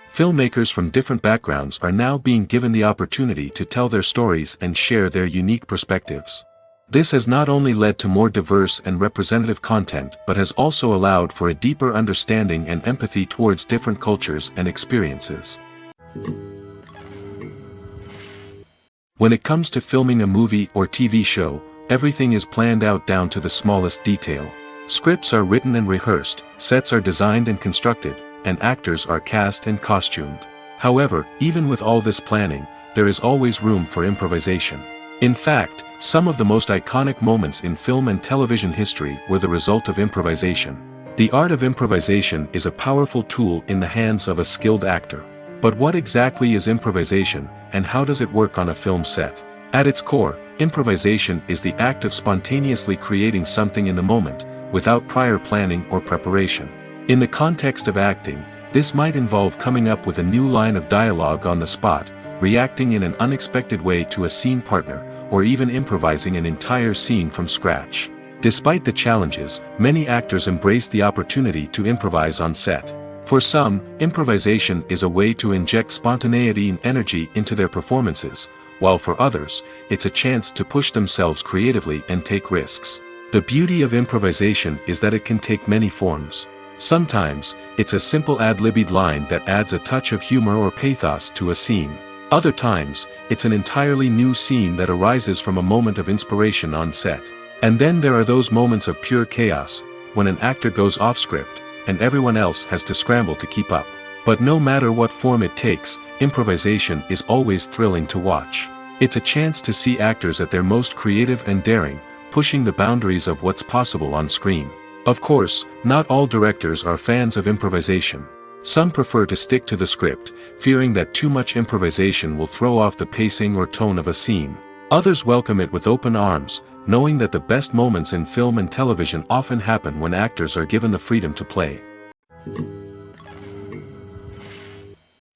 Filmmakers from different backgrounds are now being given the opportunity to tell their stories and share their unique perspectives. This has not only led to more diverse and representative content but has also allowed for a deeper understanding and empathy towards different cultures and experiences. When it comes to filming a movie or TV show, everything is planned out down to the smallest detail. Scripts are written and rehearsed, sets are designed and constructed, and actors are cast and costumed. However, even with all this planning, there is always room for improvisation. In fact, some of the most iconic moments in film and television history were the result of improvisation. The art of improvisation is a powerful tool in the hands of a skilled actor. But what exactly is improvisation, and how does it work on a film set? At its core, improvisation is the act of spontaneously creating something in the moment, without prior planning or preparation. In the context of acting, this might involve coming up with a new line of dialogue on the spot, reacting in an unexpected way to a scene partner, or even improvising an entire scene from scratch. Despite the challenges, many actors embrace the opportunity to improvise on set. For some, improvisation is a way to inject spontaneity and energy into their performances, while for others, it's a chance to push themselves creatively and take risks. The beauty of improvisation is that it can take many forms. Sometimes, it's a simple ad-libbed line that adds a touch of humor or pathos to a scene. Other times, it's an entirely new scene that arises from a moment of inspiration on set. And then there are those moments of pure chaos, when an actor goes off script, and everyone else has to scramble to keep up. But no matter what form it takes, improvisation is always thrilling to watch. It's a chance to see actors at their most creative and daring, pushing the boundaries of what's possible on screen. Of course, not all directors are fans of improvisation. Some prefer to stick to the script, fearing that too much improvisation will throw off the pacing or tone of a scene. Others welcome it with open arms, knowing that the best moments in film and television often happen when actors are given the freedom to play.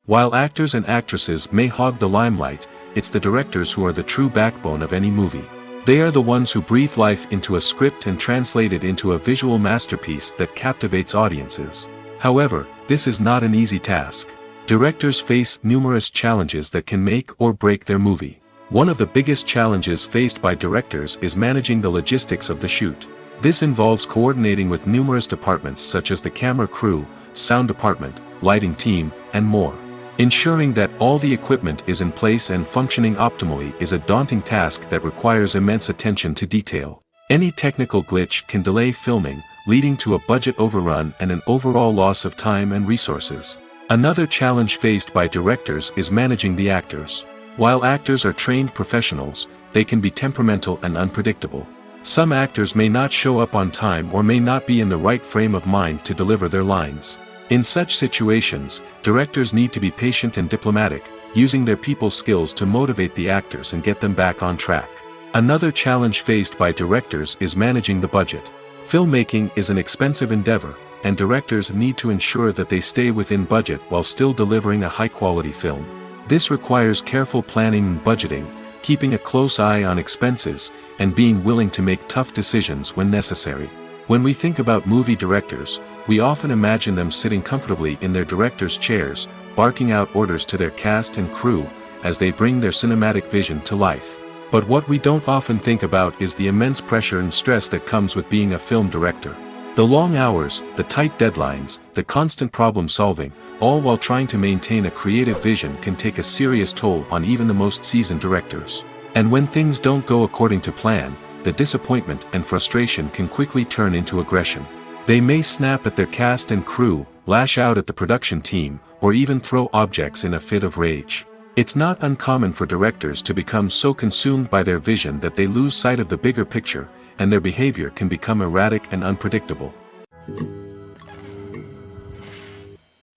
While actors and actresses may hog the limelight, it's the directors who are the true backbone of any movie. They are the ones who breathe life into a script and translate it into a visual masterpiece that captivates audiences. However, this is not an easy task. Directors face numerous challenges that can make or break their movie. One of the biggest challenges faced by directors is managing the logistics of the shoot. This involves coordinating with numerous departments such as the camera crew, sound department, lighting team, and more. Ensuring that all the equipment is in place and functioning optimally is a daunting task that requires immense attention to detail. Any technical glitch can delay filming, leading to a budget overrun and an overall loss of time and resources. Another challenge faced by directors is managing the actors. While actors are trained professionals, they can be temperamental and unpredictable. Some actors may not show up on time or may not be in the right frame of mind to deliver their lines. In such situations, directors need to be patient and diplomatic, using their people skills to motivate the actors and get them back on track. Another challenge faced by directors is managing the budget. Filmmaking is an expensive endeavor, and directors need to ensure that they stay within budget while still delivering a high-quality film. This requires careful planning and budgeting, keeping a close eye on expenses, and being willing to make tough decisions when necessary. When we think about movie directors, we often imagine them sitting comfortably in their director's chairs, barking out orders to their cast and crew, as they bring their cinematic vision to life. But what we don't often think about is the immense pressure and stress that comes with being a film director. The long hours, the tight deadlines, the constant problem-solving, all while trying to maintain a creative vision can take a serious toll on even the most seasoned directors. And when things don't go according to plan, the disappointment and frustration can quickly turn into aggression. They may snap at their cast and crew, lash out at the production team, or even throw objects in a fit of rage. It's not uncommon for directors to become so consumed by their vision that they lose sight of the bigger picture, and their behavior can become erratic and unpredictable.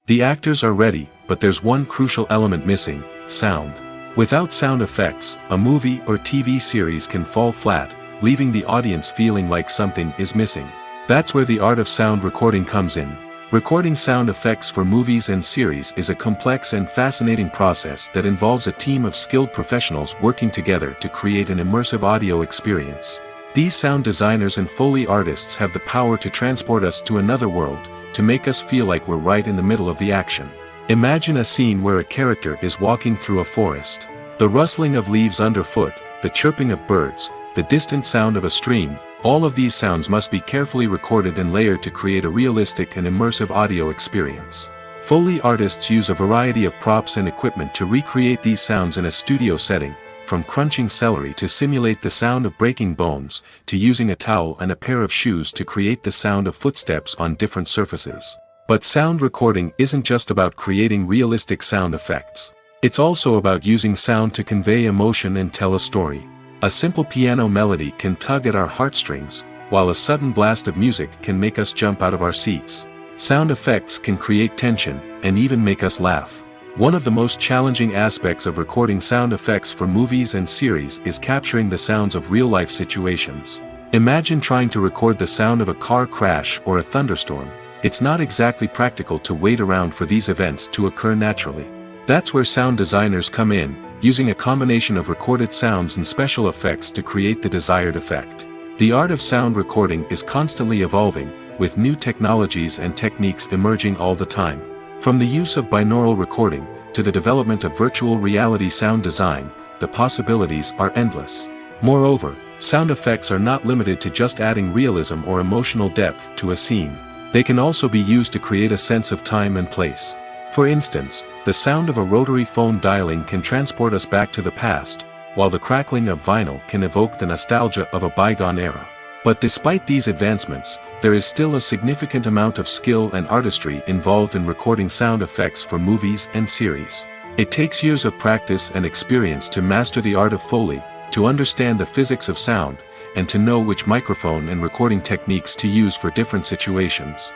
The actors are ready, but there's one crucial element missing: sound. Without sound effects, a movie or TV series can fall flat, leaving the audience feeling like something is missing. That's where the art of sound recording comes in. Recording sound effects for movies and series is a complex and fascinating process that involves a team of skilled professionals working together to create an immersive audio experience. These sound designers and Foley artists have the power to transport us to another world, to make us feel like we're right in the middle of the action. Imagine a scene where a character is walking through a forest. The rustling of leaves underfoot, the chirping of birds, the distant sound of a stream, all of these sounds must be carefully recorded and layered to create a realistic and immersive audio experience. Foley artists use a variety of props and equipment to recreate these sounds in a studio setting, from crunching celery to simulate the sound of breaking bones, to using a towel and a pair of shoes to create the sound of footsteps on different surfaces. But sound recording isn't just about creating realistic sound effects. It's also about using sound to convey emotion and tell a story. A simple piano melody can tug at our heartstrings, while a sudden blast of music can make us jump out of our seats. Sound effects can create tension, and even make us laugh. One of the most challenging aspects of recording sound effects for movies and series is capturing the sounds of real-life situations. Imagine trying to record the sound of a car crash or a thunderstorm. It's not exactly practical to wait around for these events to occur naturally. That's where sound designers come in, using a combination of recorded sounds and special effects to create the desired effect. The art of sound recording is constantly evolving, with new technologies and techniques emerging all the time. From the use of binaural recording, to the development of virtual reality sound design, the possibilities are endless. Moreover, sound effects are not limited to just adding realism or emotional depth to a scene. They can also be used to create a sense of time and place. For instance, the sound of a rotary phone dialing can transport us back to the past, while the crackling of vinyl can evoke the nostalgia of a bygone era. But despite these advancements, there is still a significant amount of skill and artistry involved in recording sound effects for movies and series. It takes years of practice and experience to master the art of Foley, to understand the physics of sound, and to know which microphone and recording techniques to use for different situations.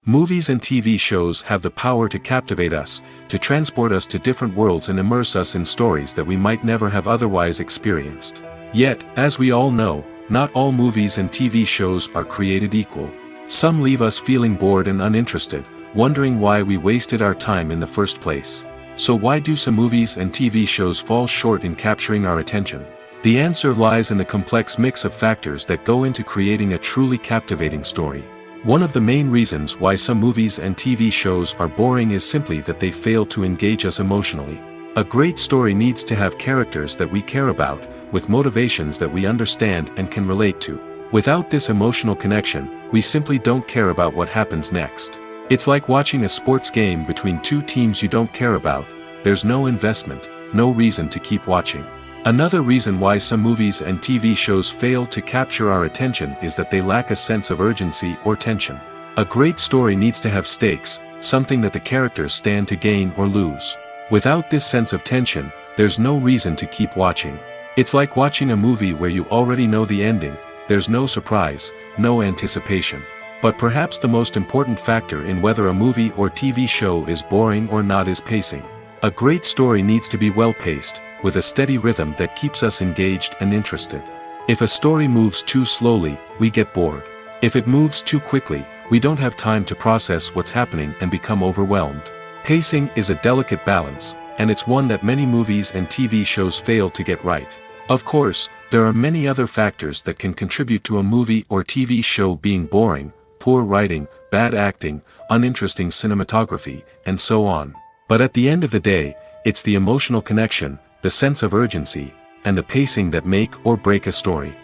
Movies and TV shows have the power to captivate us, to transport us to different worlds and immerse us in stories that we might never have otherwise experienced. Yet, as we all know, not all movies and TV shows are created equal. Some leave us feeling bored and uninterested, wondering why we wasted our time in the first place. So why do some movies and TV shows fall short in capturing our attention? The answer lies in the complex mix of factors that go into creating a truly captivating story. One of the main reasons why some movies and TV shows are boring is simply that they fail to engage us emotionally. A great story needs to have characters that we care about, with motivations that we understand and can relate to. Without this emotional connection, we simply don't care about what happens next. It's like watching a sports game between two teams you don't care about. There's no investment, no reason to keep watching. Another reason why some movies and TV shows fail to capture our attention is that they lack a sense of urgency or tension. A great story needs to have stakes, something that the characters stand to gain or lose. Without this sense of tension, there's no reason to keep watching. It's like watching a movie where you already know the ending. There's no surprise, no anticipation. But perhaps the most important factor in whether a movie or TV show is boring or not is pacing. A great story needs to be well-paced, with a steady rhythm that keeps us engaged and interested. If a story moves too slowly, we get bored. If it moves too quickly, we don't have time to process what's happening and become overwhelmed. Pacing is a delicate balance, and it's one that many movies and TV shows fail to get right. Of course, there are many other factors that can contribute to a movie or TV show being boring: poor writing, bad acting, uninteresting cinematography, and so on. But at the end of the day, it's the emotional connection, the sense of urgency, and the pacing that make or break a story.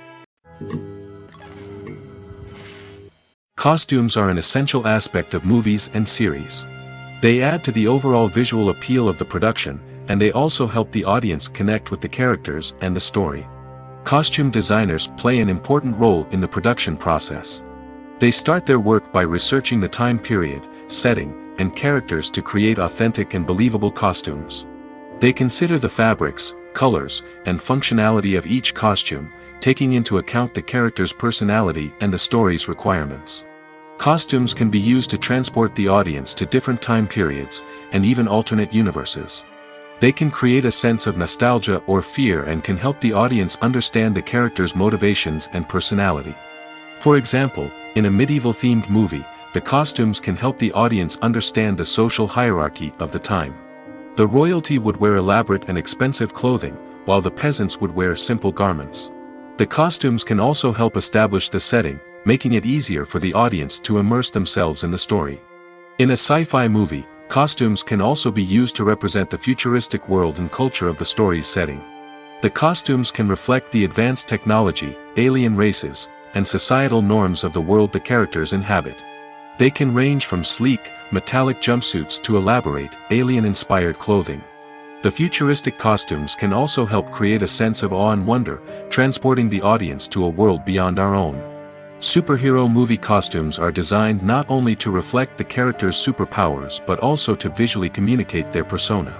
Costumes are an essential aspect of movies and series. They add to the overall visual appeal of the production, and they also help the audience connect with the characters and the story. Costume designers play an important role in the production process. They start their work by researching the time period, setting, and characters to create authentic and believable costumes. They consider the fabrics, colors, and functionality of each costume, taking into account the character's personality and the story's requirements. Costumes can be used to transport the audience to different time periods, and even alternate universes. They can create a sense of nostalgia or fear and can help the audience understand the character's motivations and personality. For example, in a medieval-themed movie, the costumes can help the audience understand the social hierarchy of the time. The royalty would wear elaborate and expensive clothing, while the peasants would wear simple garments. The costumes can also help establish the setting, making it easier for the audience to immerse themselves in the story. In a sci-fi movie, costumes can also be used to represent the futuristic world and culture of the story's setting. The costumes can reflect the advanced technology, alien races, and societal norms of the world the characters inhabit. They can range from sleek, metallic jumpsuits to elaborate, alien-inspired clothing. The futuristic costumes can also help create a sense of awe and wonder, transporting the audience to a world beyond our own. Superhero movie costumes are designed not only to reflect the character's superpowers but also to visually communicate their persona.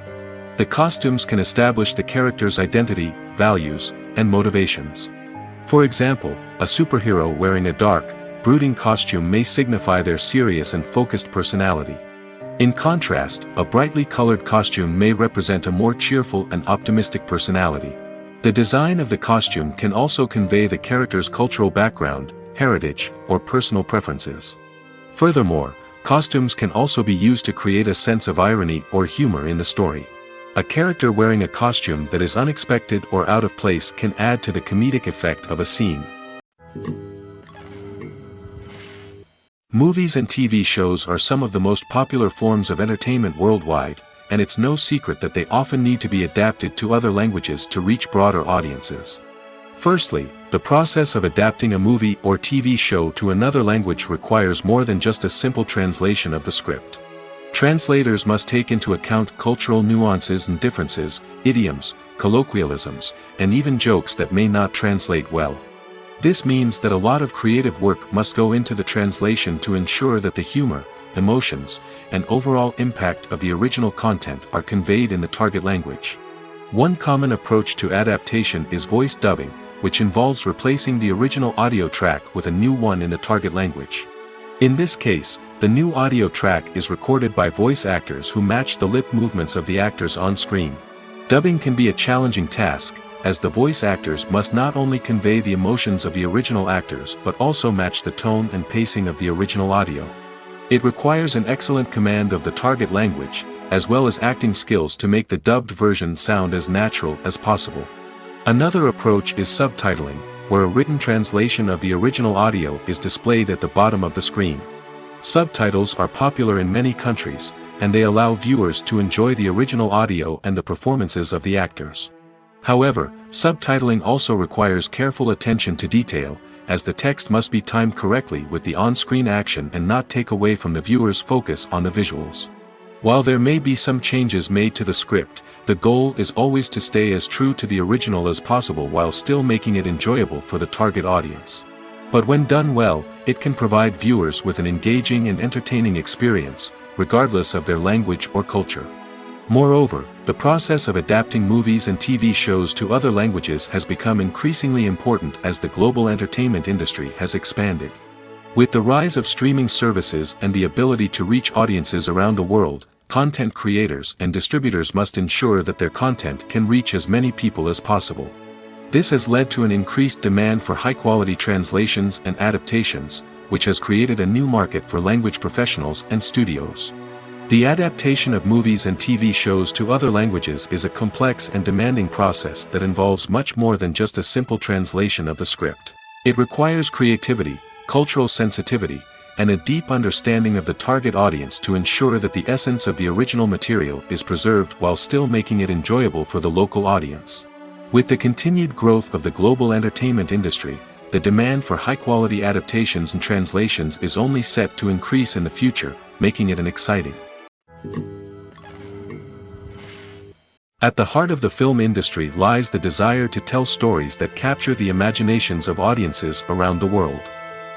The costumes can establish the character's identity, values, and motivations. For example, a superhero wearing a dark, brooding costume may signify their serious and focused personality. In contrast, a brightly colored costume may represent a more cheerful and optimistic personality. The design of the costume can also convey the character's cultural background, heritage, or personal preferences. Furthermore, costumes can also be used to create a sense of irony or humor in the story. A character wearing a costume that is unexpected or out of place can add to the comedic effect of a scene. Movies and TV shows are some of the most popular forms of entertainment worldwide, and it's no secret that they often need to be adapted to other languages to reach broader audiences. Firstly, the process of adapting a movie or TV show to another language requires more than just a simple translation of the script. Translators must take into account cultural nuances and differences, idioms, colloquialisms, and even jokes that may not translate well. This means that a lot of creative work must go into the translation to ensure that the humor, emotions, and overall impact of the original content are conveyed in the target language. One common approach to adaptation is voice dubbing, which involves replacing the original audio track with a new one in the target language. In this case, the new audio track is recorded by voice actors who match the lip movements of the actors on screen. Dubbing can be a challenging task, as the voice actors must not only convey the emotions of the original actors but also match the tone and pacing of the original audio. It requires an excellent command of the target language, as well as acting skills to make the dubbed version sound as natural as possible. Another approach is subtitling, where a written translation of the original audio is displayed at the bottom of the screen. Subtitles are popular in many countries, and they allow viewers to enjoy the original audio and the performances of the actors. However, subtitling also requires careful attention to detail, as the text must be timed correctly with the on-screen action and not take away from the viewer's focus on the visuals. While there may be some changes made to the script, the goal is always to stay as true to the original as possible while still making it enjoyable for the target audience. But when done well, it can provide viewers with an engaging and entertaining experience, regardless of their language or culture. Moreover, the process of adapting movies and TV shows to other languages has become increasingly important as the global entertainment industry has expanded. With the rise of streaming services and the ability to reach audiences around the world, content creators and distributors must ensure that their content can reach as many people as possible. This has led to an increased demand for high-quality translations and adaptations, which has created a new market for language professionals and studios. The adaptation of movies and TV shows to other languages is a complex and demanding process that involves much more than just a simple translation of the script. It requires creativity, cultural sensitivity, and a deep understanding of the target audience to ensure that the essence of the original material is preserved while still making it enjoyable for the local audience. With the continued growth of the global entertainment industry, the demand for high-quality adaptations and translations is only set to increase in the future, making it exciting. At the heart of the film industry lies the desire to tell stories that capture the imaginations of audiences around the world.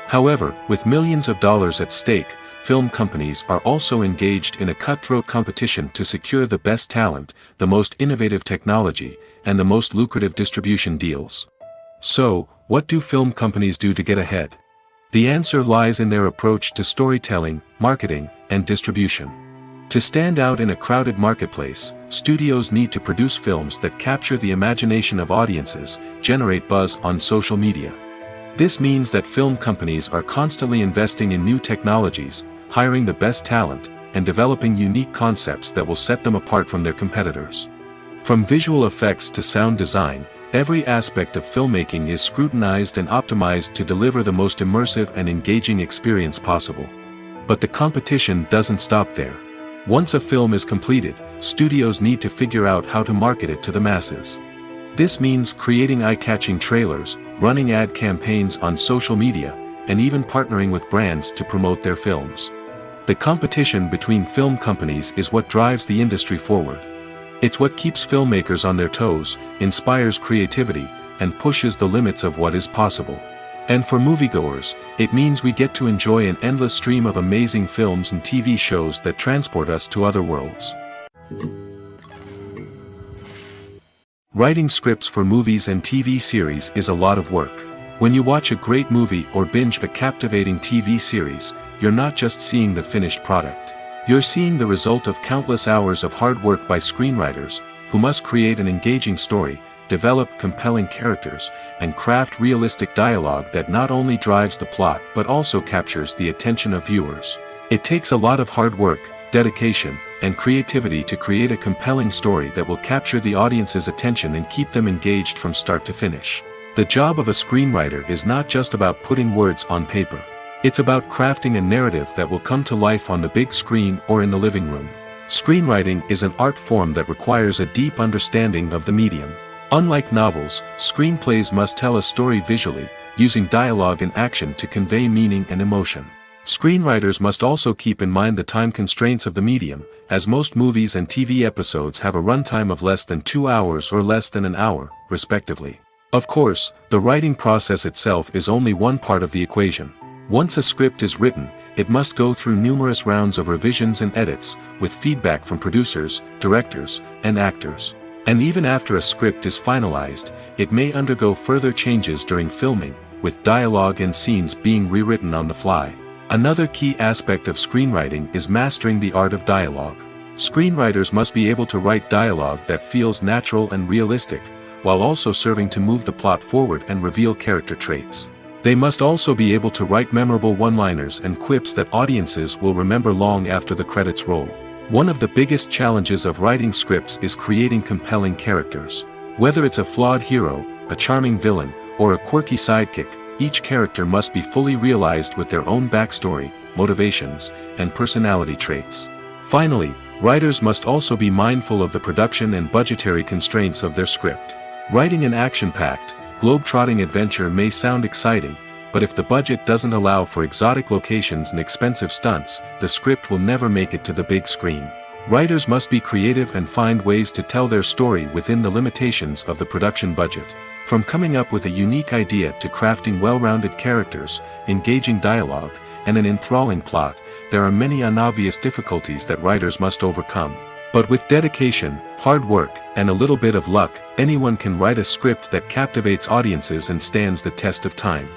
However, with millions of dollars at stake, film companies are also engaged in a cutthroat competition to secure the best talent, the most innovative technology, and the most lucrative distribution deals. So, what do film companies do to get ahead? The answer lies in their approach to storytelling, marketing, and distribution. To stand out in a crowded marketplace, studios need to produce films that capture the imagination of audiences, generate buzz on social media. This means that film companies are constantly investing in new technologies, hiring the best talent, and developing unique concepts that will set them apart from their competitors. From visual effects to sound design, every aspect of filmmaking is scrutinized and optimized to deliver the most immersive and engaging experience possible. But the competition doesn't stop there. Once a film is completed, studios need to figure out how to market it to the masses. This means creating eye-catching trailers, running ad campaigns on social media, and even partnering with brands to promote their films. The competition between film companies is what drives the industry forward. It's what keeps filmmakers on their toes, inspires creativity, and pushes the limits of what is possible. And for moviegoers, it means we get to enjoy an endless stream of amazing films and TV shows that transport us to other worlds. Writing scripts for movies and TV series is a lot of work. When you watch a great movie or binge a captivating TV series, you're not just seeing the finished product. You're seeing the result of countless hours of hard work by screenwriters, who must create an engaging story, develop compelling characters, and craft realistic dialogue that not only drives the plot but also captures the attention of viewers. It takes a lot of hard work, dedication, and creativity to create a compelling story that will capture the audience's attention and keep them engaged from start to finish. The job of a screenwriter is not just about putting words on paper. It's about crafting a narrative that will come to life on the big screen or in the living room. Screenwriting is an art form that requires a deep understanding of the medium. Unlike novels, screenplays must tell a story visually, using dialogue and action to convey meaning and emotion. Screenwriters must also keep in mind the time constraints of the medium, as most movies and TV episodes have a runtime of less than 2 hours or less than an hour, respectively. Of course, the writing process itself is only one part of the equation. Once a script is written, it must go through numerous rounds of revisions and edits, with feedback from producers, directors, and actors. And even after a script is finalized, it may undergo further changes during filming, with dialogue and scenes being rewritten on the fly. Another key aspect of screenwriting is mastering the art of dialogue. Screenwriters must be able to write dialogue that feels natural and realistic, while also serving to move the plot forward and reveal character traits. They must also be able to write memorable one-liners and quips that audiences will remember long after the credits roll. One of the biggest challenges of writing scripts is creating compelling characters. Whether it's a flawed hero, a charming villain, or a quirky sidekick, each character must be fully realized with their own backstory, motivations, and personality traits. Finally, writers must also be mindful of the production and budgetary constraints of their script. Writing an action-packed, globe-trotting adventure may sound exciting, but if the budget doesn't allow for exotic locations and expensive stunts, the script will never make it to the big screen. Writers must be creative and find ways to tell their story within the limitations of the production budget. From coming up with a unique idea to crafting well-rounded characters, engaging dialogue, and an enthralling plot, there are many unobvious difficulties that writers must overcome. But with dedication, hard work, and a little bit of luck, anyone can write a script that captivates audiences and stands the test of time.